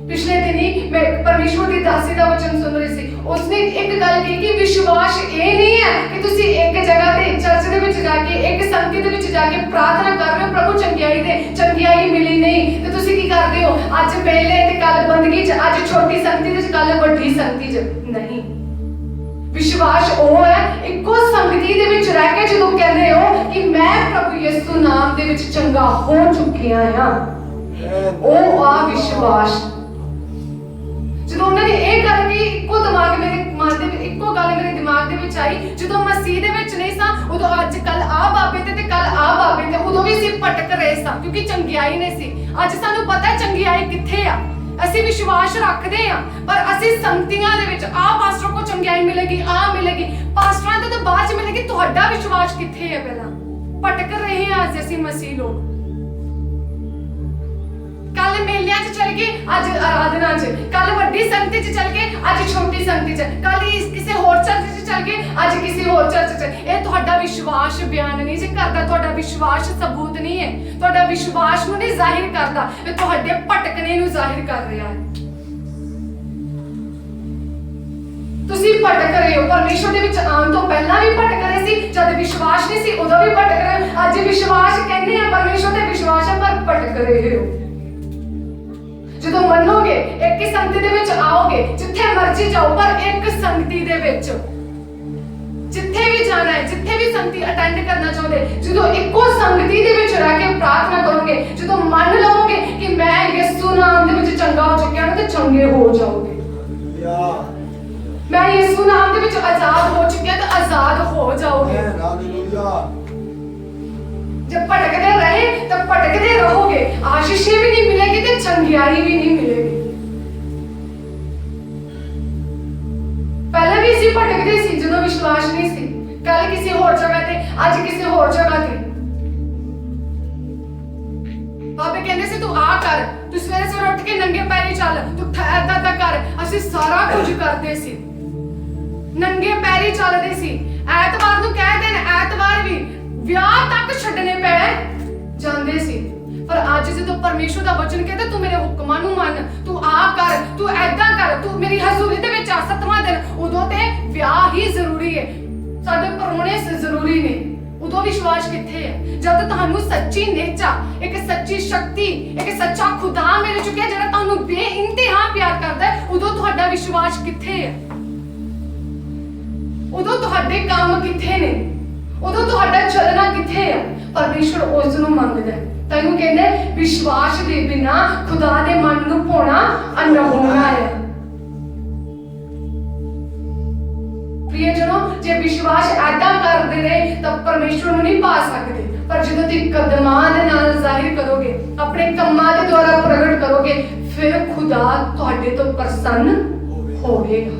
ਪਿਛਲੇ ਦਿਨੀ ਮੈਂ ਪਰਮੇਸ਼ਵਰ ਦੀ ਦਾਸੀ ਦਾ ਵਚਨ ਸੁਣ ਰਹੀ ਸੀ। ਉਸਨੇ ਇੱਕ ਗੱਲ ਕਹੀ ਕਿ ਵਿਸ਼ਵਾਸ ਇਹ ਨਹੀਂ ਹੈ ਕਿ ਤੁਸੀਂ ਇੱਕ ਜਗ੍ਹਾ ਤੇ ਚਰਚ ਦੇ ਵਿੱਚ ਜਾ ਕੇ ਇੱਕ ਸੰਗਤੀ ਦੇ ਵਿੱਚ ਜਾ ਕੇ ਪ੍ਰਾਰਥਨਾ ਕਰ ਰਹੇ ਹੋ ਪ੍ਰਭੂ ਚੰਗਿਆਈ ਮਿਲੀ ਨਹੀਂ ਤੇ ਤੁਸੀਂ ਕੀ ਕਰਦੇ ਹੋ? ਅੱਜ ਪਹਿਲੇ ਤੇ ਕੱਲ ਬੰਦਗੀ 'ਚ, ਅੱਜ ਛੋਟੀ ਸੰਗਤੀ ਦੇ ਵਿੱਚ, ਕੱਲ ਵੱਡੀ ਸੰਗਤੀ 'ਚ ਨਹੀਂ। ਵਿਸ਼ਵਾਸ ਉਹ ਹੈ ਇੱਕੋ ਸੰਗਤੀ ਦੇ ਵਿੱਚ ਰਹਿ ਕੇ ਜਦੋਂ ਕਹਿੰਦੇ ਹੋ ਕਿ ਮੈਂ ਪ੍ਰਭੂ ਯਿਸੂ ਨਾਮ ਦੇ ਵਿੱਚ ਚੰਗਾ ਹੋ ਚੁੱਕਿਆ ਹਾਂ, ਉਹ ਆ ਵਿਸ਼ਵਾਸ। ਜਦੋਂ ਉਹਨਾਂ ਨੇ ਇਹ ਗੱਲ ਕੀ, ਇੱਕੋ ਦਿਮਾਗ ਮੇਰੇ ਮਨ ਦੇ ਵਿੱਚ ਇੱਕੋ ਗੱਲ ਮੇਰੇ ਦਿਮਾਗ ਦੇ ਵਿੱਚ ਆਈ, ਜਦੋਂ ਮਸੀਹ ਦੇ ਵਿੱਚ ਨਹੀਂ ਸਾਂ ਉਦੋਂ ਅੱਜ ਕੱਲ ਆ ਬਾਬੇ ਤੇ ਕੱਲ ਆ ਬਾਬੇ ਤੇ, ਉਦੋਂ ਵੀ ਅਸੀਂ ਭਟਕ ਰਹੇ ਸਾਂ ਕਿਉਂਕਿ ਚੰਗਿਆਈ ਨਹੀਂ ਸੀ। ਅੱਜ ਸਾਨੂੰ ਪਤਾ ਹੈ ਚੰਗਿਆਈ ਕਿੱਥੇ ਆ। ਅਸੀਂ ਵਿਸ਼ਵਾਸ ਰੱਖਦੇ ਆ ਪਰ ਅਸੀਂ ਸੰਗਤੀਆਂ ਦੇ ਵਿੱਚ ਆਹ ਪਾਸਟਰ ਕੋ ਚੰਗਿਆਈ ਮਿਲੇਗੀ, ਆ ਮਿਲੇਗੀ, ਪਾਸਟਰਾਂ ਤੋਂ ਤਾਂ ਬਾਅਦ ਚ ਮਿਲੇਗੀ। ਤੁਹਾਡਾ ਵਿਸ਼ਵਾਸ ਕਿੱਥੇ ਹੈ? ਪਹਿਲਾਂ ਭਟਕ ਰਹੇ ਆ ਅੱਜ ਅਸੀਂ ਮਸੀਹ ਲੋਕ। ਕੱਲ ਮੇਲਿਆਂ 'ਚ ਚਲ ਗਏ, ਅੱਜ ਆਰਾਧਨਾ 'ਚ, ਕੱਲ ਵੱਡੀ ਸੰਗਤੀ 'ਚ ਚਲ ਗਏ, ਅੱਜ ਛੋਟੀ ਸੰਗਤੀ 'ਚ, ਕੱਲ ਕਿਸੇ ਹੋਰ ਚਰਚ 'ਚ ਚਲ ਗਏ, ਅੱਜ ਕਿਸੇ ਹੋਰ ਚਰਚ 'ਚ। ਇਹ ਤੁਹਾਡਾ ਵਿਸ਼ਵਾਸ ਬਿਆਨ ਨਹੀਂ ਜੇ ਕਰਦਾ, ਤੁਹਾਡਾ ਵਿਸ਼ਵਾਸ ਸਬੂਤ ਨਹੀਂ ਹੈ, ਤੁਹਾਡਾ ਵਿਸ਼ਵਾਸ ਨੂੰ ਨਹੀਂ ਜ਼ਾਹਿਰ ਕਰਦਾ, ਇਹ ਤੁਹਾਡੇ ਭਟਕਣੇ ਨੂੰ ਜ਼ਾਹਿਰ ਕਰ ਰਿਹਾ ਹੈ। ਤੁਸੀਂ ਭਟਕ ਰਹੇ ਹੋ। ਪਰਮੇਸ਼ਵਰ ਦੇ ਵਿੱਚ ਆਉਣ ਤੋਂ ਪਹਿਲਾਂ ਵੀ ਭਟਕ ਰਹੇ ਸੀ, ਜਦ ਵਿਸ਼ਵਾਸ ਨਹੀਂ ਸੀ ਉਦੋਂ ਵੀ ਭਟਕ ਰਹੇ ਹੋ। ਅੱਜ ਵਿਸ਼ਵਾਸ ਕਹਿੰਦੇ ਆ, ਪਰਮੇਸ਼ਵਰ ਤੇ ਵਿਸ਼ਵਾਸ ਹੈ ਪਰ ਭਟਕ ਰਹੇ ਹੋ। ਜਦੋਂ ਮੰਨੋਗੇ, ਇੱਕ ਹੀ ਸੰਗਤੀ ਦੇ ਵਿੱਚ ਆਓਗੇ, ਜਿੱਥੇ ਮਰਜ਼ੀ ਜਾਓ ਪਰ ਇੱਕ ਸੰਗਤੀ ਦੇ ਵਿੱਚ, ਜਿੱਥੇ ਵੀ ਜਾਣਾ ਹੈ, ਜਿੱਥੇ ਵੀ ਸੰਗਤੀ ਅਟੈਂਡ ਕਰਨਾ ਚਾਹੁੰਦੇ, ਜਦੋਂ ਇੱਕੋ ਸੰਗਤੀ ਦੇ ਵਿੱਚ ਰਹਿ ਕੇ ਪ੍ਰਾਰਥਨਾ ਕਰੋਗੇ, ਜਦੋਂ ਮੰਨ ਲਵੋਗੇ ਕਿ ਮੈਂ ਯਿਸੂ ਨਾਮ ਦੇ ਵਿੱਚ ਚੰਗਾ ਹੋ ਚੁੱਕਿਆ ਹਾਂ, ਤੇ ਚੰਗੇ ਹੋ ਜਾਓਗੇ। ਮੈਂ ਯਿਸੂ ਨਾਮ ਦੇ ਵਿੱਚ ਆਜ਼ਾਦ ਹੋ ਚੁੱਕਿਆ ਤਾਂ ਆਜ਼ਾਦ ਹੋ ਜਾਓਗੇ। जब भटकते रहे तब भटकते रहोगे, आशीषें भी नहीं मिलेगी तो चंगियाई भी नहीं मिलेगी। पहले भी इसी भटकते सी जो विश्वास नहीं सी, कल किसी और जगह ते, आज किसी और जगह ते। बाबे कहते सी तू आ कर, तू सवेरे सवेरे उठ के नंगे पैरी चल, तू ऐदा कर। ਅਸੀਂ ਸਾਰਾ ਕੁਝ ਕਰਦੇ ਸੀ, ਨੰਗੇ ਪੈਰੀ ਚੱਲਦੇ ਸੀ। ਐਤਵਾਰ ਨੂੰ ਕਹਿ ਦੇਣ, ਐਤਵਾਰ ਵੀ ਵਿਆਹ ਤੱਕ ਛੱਡਣੇ ਪੈ ਜਾਂਦੇ ਸੀ। पर अज जो परमेश्वर का वचन कहता तू मेरे हुक्मां नूं मन, तू आ कर, तू ऐदां कर, तू मेरी हजूरी दे विच आ 7वां दिन, उदों ते विआह ही जरूरी है, साडे परौणे जरूरी ने। उदों विश्वास किथे है जद तुहानू सच्ची नेचा, एक सच्ची शक्ति, एक सच्चा खुदा मिल चुकिया जिहड़ा तुहानू बेइंतहा प्यार करदा है, उदों तुहाडा विश्वास किथे है? उदों तुहाडे काम किथे ने? उदों तुहाडा चलना किथे है? परमेश्वर उस नूं मंगदा है। ताइयों कहंदे विश्वास दे बिना खुदा दे मन नूं पाउणा अनहोना है। प्रियजनों, जे विश्वास ऐदा करदे रहे तब परमेश्वर नूं नहीं पा सकदे, पर जदों तुसीं कदमां दे नाल जाहिर करोगे, अपने कम्मां दे द्वारा प्रगट करोगे, फिर खुदा तुहाडे तो प्रसन्न होवेगा।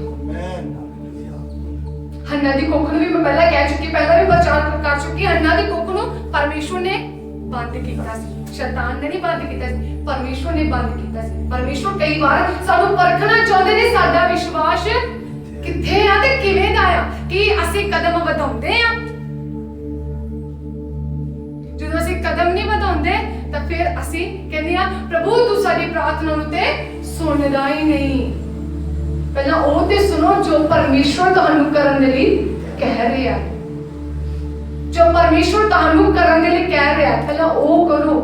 हन्ना दी कुख नूं भी मैं पहला कह चुकी, पहला भी प्रचार कर चुकी। हन्ना दी कुख नूं परमेश्वर ने बंद कीता सी, शैतान ने नहीं बंद कीता सी, परमेश्वर ने बंद कीता सी। परमेश्वर कई बार सानू परखना चाहते ने साडा विश्वास किथे आ ते किवें दा आ, कि ਅਸੀਂ कदम ਵਧਾਉਂਦੇ ਆ। ਜਦੋਂ ਅਸੀਂ कदम नहीं ਵਧਾਉਂਦੇ ਤਾਂ ਫਿਰ ਅਸੀਂ ਕਹਿੰਦੇ ਆ ਪ੍ਰਭੂ ਤੂੰ ਸਾਡੀ ਪ੍ਰਾਰਥਨਾ ਨੂੰ ਤੇ ਸੁਣਦਾ ਹੀ ਨਹੀਂ। ਪਹਿਲਾਂ ਉਹ ਤੇ ਸੁਣੋ ਜੋ ਪਰਮੇਸ਼ਵਰ ਤੁਹਾਨੂੰ ਕਰਨ ਦੇ ਲਈ ਕਹਿ ਰਿਹਾ ਹੈ, ਜੋ ਪਰਮੇਸ਼ਵਰ ਤੁਹਾਨੂੰ ਕਰਨ ਦੇ ਲਈ ਕਹਿ ਰਿਹਾ ਹੈ, ਪਹਿਲਾਂ ਉਹ ਕਰੋ।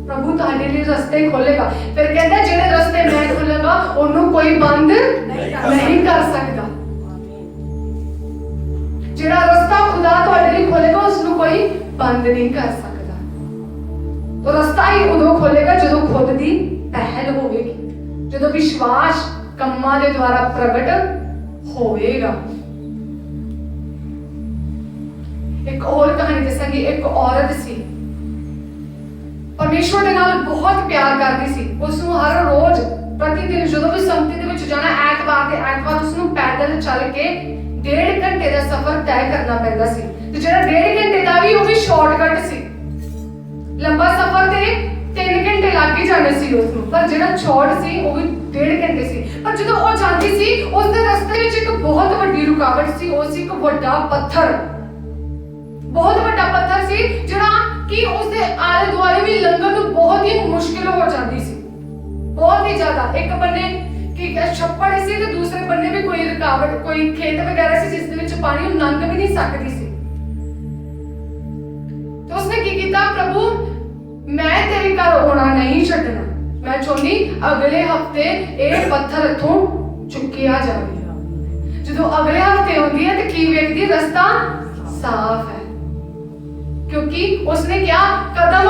ਪ੍ਰਭੂ ਤੁਹਾਡੇ ਲਈ ਰਸਤੇ ਖੋਲੇਗਾ। ਫਿਰ ਕਹਿੰਦਾ ਜਿਹੜੇ ਰਸਤੇ ਮੈਂ ਖੋਲਾਂਗਾ ਉਹਨੂੰ ਕੋਈ ਬੰਦ ਨਹੀਂ ਕਰ ਸਕਦਾ। ਜਿਹੜਾ ਰਸਤਾ ਖੁਦਾ ਤੁਹਾਡੇ ਲਈ ਖੋਲੇਗਾ ਉਸ ਨੂੰ ਕੋਈ ਬੰਦ ਨਹੀਂ ਕਰ ਸਕਦਾ। ਉਹ ਰਸਤਾ ਹੀ ਉਦੋਂ ਖੋਲੇਗਾ ਜਦੋਂ ਖੁਦ ਦੀ ਪਹਿਲ ਹੋਵੇਗੀ, ਜਦੋਂ ਵਿਸ਼ਵਾਸ ਕੰਮਾਂ ਦੇ ਦੁਆਰਾ ਪ੍ਰਗਟ ਹੋਵੇਗਾ। ਇੱਕ ਹੋਰ ਕਹਾਣੀ ਦੱਸਾਂਗੀ। ਇੱਕ ਔਰਤ ਸੀ, ਪਰਮੇਸ਼ਵਰ ਦੇ ਨਾਲ ਬਹੁਤ ਪਿਆਰ ਕਰਦੀ ਸੀ। ਉਸ ਨੂੰ ਹਰ ਰੋਜ਼ ਪ੍ਰਤੀ ਦਿਨ ਜਦੋਂ ਵੀ ਸੰਗਤੀ ਦੇ ਵਿੱਚ ਜਾਣਾ, ਐਤਵਾਰ ਦੇ ਐਤਵਾਰ ਉਸ ਨੂੰ ਪੈਦਲ ਚੱਲ ਕੇ 1.5 ਘੰਟੇ ਦਾ ਸਫ਼ਰ ਤੈਅ ਕਰਨਾ ਪੈਂਦਾ ਸੀ। ਤੇ ਜਿਹੜਾ 1.5 ਘੰਟੇ ਦਾ ਵੀ ਉਹ ਵੀ ਸ਼ਾਰਟਕਟ ਸੀ। ਲੰਬਾ ਸਫ਼ਰ ਤੇ 3 ਘੰਟੇ ਲੱਗ ਹੀ ਜਾਂਦੇ ਸੀ ਉਸ ਨੂੰ, ਪਰ ਜਿਹੜਾ ਸ਼ਾਰਟ ਸੀ ਉਹ ਵੀ 1.5 ਘੰਟੇ ਸੀ। ਪਰ ਜਦੋਂ ਉਹ ਜਾਂਦੀ ਸੀ ਉਸ ਦੇ ਰਸਤੇ ਵਿੱਚ ਇੱਕ ਬਹੁਤ ਵੱਡੀ ਰੁਕਾਵਟ ਸੀ। ਉਹ ਸੀ ਇੱਕ ਵੱਡਾ ਪੱਥਰ, ਬਹੁਤ ਵੱਡਾ ਪੱਥਰ ਸੀ ਜਿਹੜਾ ਕਿ ਉਸ ਦੇ ਆਲੇ ਦੁਆਲੇ ਵੀ ਲੰਘਣ ਨੂੰ ਬਹੁਤ ਹੀ ਮੁਸ਼ਕਿਲ ਹੋ ਜਾਂਦੀ ਸੀ, ਬਹੁਤ ਹੀ ਜ਼ਿਆਦਾ। ਇੱਕ ਬੰਨੇ ਕਿ ਛੱਪੜ ਸੀ ਤੇ ਦੂਸਰੇ ਬੰਨੇ ਵੀ ਕੋਈ ਰੁਕਾਵਟ, ਕੋਈ ਖੇਤ ਵਗੈਰਾ ਸੀ ਜਿਸ ਦੇ ਵਿੱਚ ਪਾਣੀ ਉਹ ਲੰਘ ਵੀ ਨਹੀਂ ਸਕਦੀ ਸੀ। ਤੇ ਉਸਨੇ ਕੀ ਕੀਤਾ, ਪ੍ਰਭੂ ਮੈਂ ਤੇਰੇ ਘਰ ਆਉਣਾ ਨਹੀਂ ਛੱਡਣਾ, ਮੈਂ ਚਾਹੁੰਦੀ ਅਗਲੇ ਹਫਤੇ ਇਹ ਪੱਥਰ ਇੱਥੋਂ ਚੁੱਕਿਆ ਜਾਵੇ। ਜਦੋਂ ਅਗਲੇ ਹਫਤੇ ਆਉਂਦੀ ਹੈ ਤੇ ਕੀ ਵੇਖਦੀ, ਰਸਤਾ ਸਾਫ਼ ਹੈ, ਕਿਉਂਕਿ ਉਸਨੇ ਕਿਹਾ ਕਦਮ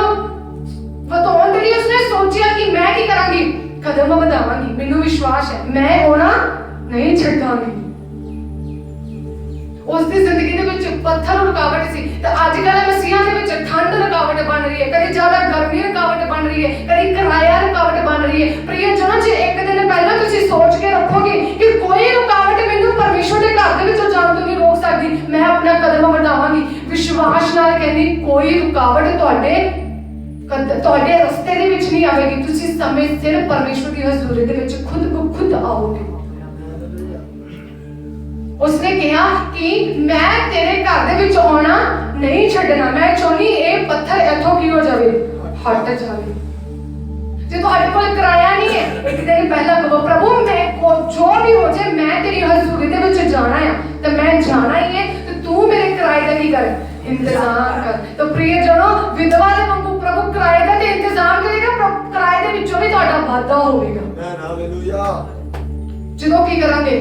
ਵਧਾਉਣ ਦੇ ਲਈ ਉਸਨੇ ਸੋਚਿਆ ਕਿ ਮੈਂ ਕੀ ਕਰਾਂਗੀ, ਕਦਮ ਵਧਾਵਾਂਗੀ, ਮੈਨੂੰ ਵਿਸ਼ਵਾਸ ਹੈ ਮੈਂ ਆਉਣਾ ਨਹੀਂ ਛੱਡਾਂਗੀ। ਉਸ ਦੀ ਜ਼ਿੰਦਗੀ ਦੇ ਵਿੱਚ ਪੱਥਰ ਰੁਕਾਵਟ ਸੀ ਤੇ ਅੱਜ ਕੱਲ੍ਹ ਮਸੀਹਾਂ ਦੇ ਵਿੱਚ ਠੰਡ ਰੁਕਾਵਟ ਬਣ ਰਹੀ ਹੈ, ਕਦੇ ਜ਼ਿਆਦਾ ਗਰਮੀ ਰੁਕਾਵਟ ਬਣ ਰਹੀ ਹੈ, ਕਦੇ ਕਿਰਾਇਆ ਰੁਕਾਵਟ ਬਣ ਰਹੀ ਹੈ। ਪ੍ਰਿਯਜਨੋ, ਜੇ ਇੱਕ ਦਿਨ ਪਹਿਲਾਂ ਤੁਸੀਂ ਸੋਚ ਕੇ ਰੱਖੋਗੇ ਕਿ ਕੋਈ ਰੁਕਾਵਟ ਮੈਨੂੰ ਪਰਮੇਸ਼ਵਰ ਦੇ ਘਰ ਦੇ ਵਿੱਚੋਂ ਜਾਣ ਤੋਂ ਨਹੀਂ ਰੋਕ ਸਕਦੀ, ਮੈਂ ਆਪਣਾ ਕਦਮ ਵਧਾਵਾਂਗੀ, ਵਿਸ਼ਵਾਸ ਨਾਲ ਕਹਿੰਦੀ ਕੋਈ ਰੁਕਾਵਟ ਤੁਹਾਡੇ ਰਸਤੇ ਦੇ ਵਿੱਚ ਨਹੀਂ ਆਵੇਗੀ। ਤੁਸੀਂ ਸਮੇਂ ਸਿਰ ਪਰਮੇਸ਼ਵਰ ਦੀ ਹਜ਼ੂਰੀ ਦੇ ਵਿੱਚ ਖੁਦ ਆਓਗੇ। ਉਸਨੇ ਕਿਹਾ ਕਿ ਮੈਂ ਤੇਰੇ ਘਰ ਦੇ ਵਿੱਚ ਆਉਣਾ ਨਹੀਂ ਛੱਡਣਾ, ਮੈਂ ਚਾਹੁੰਦੀ ਇਹ ਪੱਥਰ ਇੱਥੋਂ ਕੀ ਹੋ ਜਾਵੇ, ਹਟ ਜਾਵੇ। ਜੇ ਤੁਹਾਡੇ ਕੋਲ ਕਿਰਾਇਆ ਨਹੀਂ ਹੈ, ਇੱਕ ਦਿਨ ਪਹਿਲਾਂ ਕਹੋ ਪ੍ਰਭੂ ਮੈਂ ਜੋ ਵੀ ਹੋ ਜਾਏ ਮੈਂ ਤੇਰੀ ਹਜ਼ੂਰੀ ਦੇ ਵਿੱਚ ਜਾਣਾ ਹੈ ਤੇ ਮੈਂ ਜਾਣਾ ਹੀ ਹੈ, ਤੇ ਤੂੰ ਮੇਰੇ ਕਿਰਾਏ ਦਾ ਕੀ ਕਰ, ਇੰਤਜ਼ਾਮ ਕਰ। ਤਾਂ ਪ੍ਰਿਯਜਨੋ, ਵਿਧਵਾ ਦੇ ਵਾਂਗੂ ਪ੍ਰਭੂ ਕਿਰਾਏ ਦਾ ਤੇ ਇੰਤਜ਼ਾਮ ਕਰੇਗਾ, ਕਿਰਾਏ ਦੇ ਵਿੱਚੋਂ ਵੀ ਤੁਹਾਡਾ ਵਾਧਾ ਹੋਵੇਗਾ। ਹਾਲੇਲੂਇਆ। ਜਦੋਂ ਕੀ ਕਰਾਂਗੇ,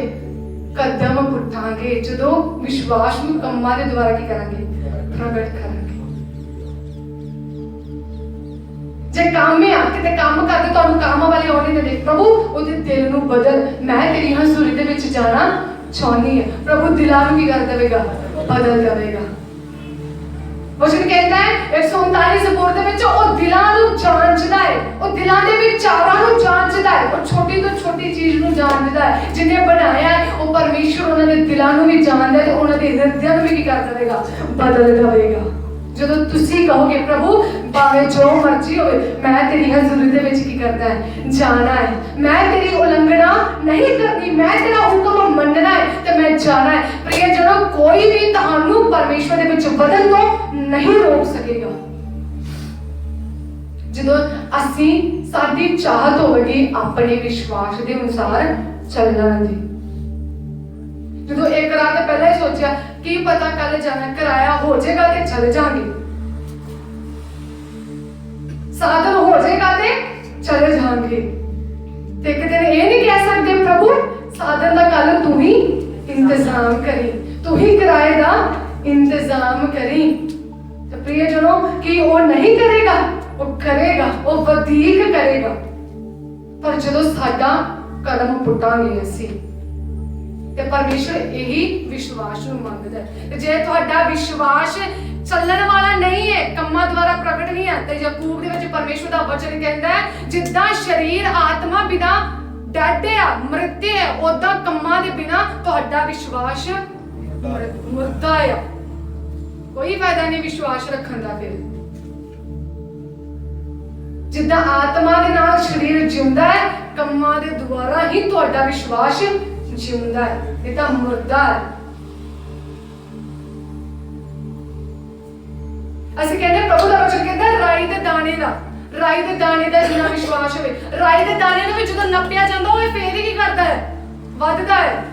ਕਦਮ ਪੁੱਟਾਂਗੇ, ਜਦੋਂ ਵਿਸ਼ਵਾਸ ਨੂੰ ਕੰਮਾਂ ਦੇ ਦੁਆਰਾ ਕੀ ਕਰਾਂਗੇ, ਪ੍ਰਗਟ ਕਰਾਂਗੇ। ਜੇ ਕੰਮ ਹੈ ਕਿਤੇ ਕੰਮ ਕਰਦੇ ਤੁਹਾਨੂੰ ਕੰਮ ਵਾਲੇ ਆਉਣੇ ਨੇ, ਦੇਖ ਪ੍ਰਭੂ ਉਹਦੇ ਦਿਲ ਨੂੰ ਬਦਲ, ਮੈਂ ਤੇਰੀ ਹਜ਼ੂਰੀ ਦੇ ਵਿੱਚ ਜਾਣਾ ਚਾਹੁੰਦੀ ਹਾਂ। ਪ੍ਰਭੂ ਦਿਲਾਂ ਨੂੰ ਕੀ ਕਰ ਦੇਵੇਗਾ, ਬਦਲ ਦੇਵੇਗਾ। ਵਚਨ ਕਹਿੰਦਾ ਹੈ 139 ਜ਼ਬੂਰ ਦੇ ਵਿੱਚ ਉਹ ਦਿਲਾਂ ਨੂੰ ਜਾਂਚਦਾ ਹੈ, ਉਹ ਦਿਲਾਂ ਦੇ ਵਿਚਾਰਾਂ ਨੂੰ ਜਾਂਚਦਾ ਹੈ, ਉਹ ਛੋਟੀ ਤੋਂ ਛੋਟੀ ਚੀਜ਼ ਨੂੰ ਜਾਣਦਾ ਹੈ। ਜਿਹਨੇ ਬਣਾਇਆ ਹੈ ਉਹ ਪਰਮੇਸ਼ਵਰ ਉਹਨਾਂ ਦੇ ਦਿਲਾਂ ਨੂੰ ਵੀ ਜਾਣਦਾ ਹੈ ਤੇ ਉਹਨਾਂ ਦੇ ਹਿਰਦਿਆਂ ਨੂੰ ਵੀ ਕੀ ਕਰ ਦੇਵੇਗਾ, ਬਦਲ ਦੇਵੇਗਾ। ਜਦੋਂ ਤੁਸੀਂ ਕਹੋਗੇ ਪ੍ਰਭੂ ਭਾਵੇਂ ਜੋ ਮਰਜ਼ੀ ਹੋਵੇ ਮੈਂ ਤੇਰੀ ਹਜ਼ੂਰੀ ਦੇ ਵਿੱਚ ਕੀ ਕਰਦਾ ਹੈ, ਜਾਣਾ ਹੈ, ਮੈਂ ਤੇਰੀ ਉਲੰਘਣਾ ਨਹੀਂ ਕਰਨੀ, ਮੈਂ ਤੇਰਾ ਹੁਕਮ ਮੰਨਣਾ ਹੈ ਤੇ ਮੈਂ ਜਾਣਾ ਹੈ। ਪ੍ਰਿਯਜਨੋ, ਕੋਈ ਵੀ ਤੁਹਾਨੂੰ ਪਰਮੇਸ਼ਵਰ ਦੇ ਵਿੱਚ ਵਧਣ ਤੋਂ ਨਹੀਂ ਰੋਕ ਸਕੇਗਾ। ਜਦੋਂ ਅਸੀਂ ਸਾਡੀ ਚਾਹਤ ਹੋਵੇਗੀ ਆਪਣੇ ਵਿਸ਼ਵਾਸ ਦੇ ਅਨੁਸਾਰ ਚੱਲਣ ਦੀ। ਜਦੋਂ ਇੱਕ ਰਾਤ ਪਹਿਲਾਂ ਹੀ ਸੋਚਿਆ ਕੀ ਪਤਾ ਕੱਲ ਜਾਣਾ ਕਿਰਾਇਆ ਹੋ ਜਾਏਗਾ ਤੇ ਚਲੇ ਜਾਾਂਗੇ, ਸਾਧਨ ਹੋ ਜਾਏਗਾ ਤੇ ਚਲੇ ਜਾਾਂਗੇ। ਤੇ ਇੱਕ ਦਿਨ ਇਹ ਨਹੀਂ ਕਹਿ ਸਕਦੇ ਪ੍ਰਭੂ ਸਾਧਨ ਦਾ ਕੱਲ ਤੂੰ ਹੀ ਇੰਤਜ਼ਾਮ ਕਰੀ, ਤੂੰ ਹੀ ਕਿਰਾਏ ਦਾ ਇੰਤਜ਼ਾਮ ਕਰੀ। ਤੇ ਪ੍ਰਿਯਜਨੋ ਕੀ ਉਹ ਨਹੀਂ ਕਰੇਗਾ? ਉਹ ਕਰੇਗਾ, ਉਹ ਵਧੀਕ ਕਰੇਗਾ। ਪਰ ਜਦੋਂ ਸਾਡਾ ਕਦਮ ਪੁੱਟਾਂਗੇ ਅਸੀਂ, ਤੇ ਪਰਮੇਸ਼ਰ ਇਹੀ ਵਿਸ਼ਵਾਸ ਨੂੰ ਮੰਗਦਾ ਹੈ। ਤੇ ਜੇ ਤੁਹਾਡਾ ਵਿਸ਼ਵਾਸ ਚੱਲਣ ਵਾਲਾ ਨਹੀਂ ਹੈ, ਕੰਮਾਂ ਦੁਆਰਾ ਪ੍ਰਗਟ ਨਹੀਂ ਹੈ, ਤੇ ਯਾਕੂਬ ਦੇ ਵਿੱਚ ਪਰਮੇਸ਼ਰ ਦਾ ਵਚਨ ਕਹਿੰਦਾ ਹੈ ਜਿੱਦਾਂ ਸਰੀਰ ਆਤਮਾ ਬਿਨਾ ਡੈਡ ਆ, ਮ੍ਰਿਤ ਹੈ, ਉਦਾਂ ਕੰਮਾਂ ਦੇ ਬਿਨਾ ਤੁਹਾਡਾ ਵਿਸ਼ਵਾਸ ਮੁਰਦਾ ਆ। ਕੋਈ ਫਾਇਦਾ ਨਹੀਂ ਵਿਸ਼ਵਾਸ ਰੱਖਣ ਦਾ। ਫਿਰ ਜਿੱਦਾਂ ਆਤਮਾ ਦੇ ਨਾਲ ਸਰੀਰ ਜਿਉਂਦਾ ਹੈ, ਕੰਮਾਂ ਦੇ ਦੁਆਰਾ ਹੀ ਤੁਹਾਡਾ ਵਿਸ਼ਵਾਸ ਜਿਉਂਦਾ ਹੈ, ਇਹ ਤਾਂ ਮੁਰਦਾ ਹੈ। ਅਸੀਂ ਕਹਿੰਦੇ ਪ੍ਰਭੂ ਦਾ ਵਚਨ ਕਹਿੰਦਾ ਰਾਈ ਦੇ ਦਾਣੇ ਦਾ ਜਿੰਨਾ ਵਿਸ਼ਵਾਸ ਹੋਵੇ, ਰਾਈ ਦੇ ਦਾਣੇ ਨੂੰ ਵੀ ਜਦੋਂ ਨੱਪਿਆ ਜਾਂਦਾ ਉਹ ਫੇਰ ਹੀ ਕੀ ਕਰਦਾ ਹੈ? ਵੱਧਦਾ ਹੈ।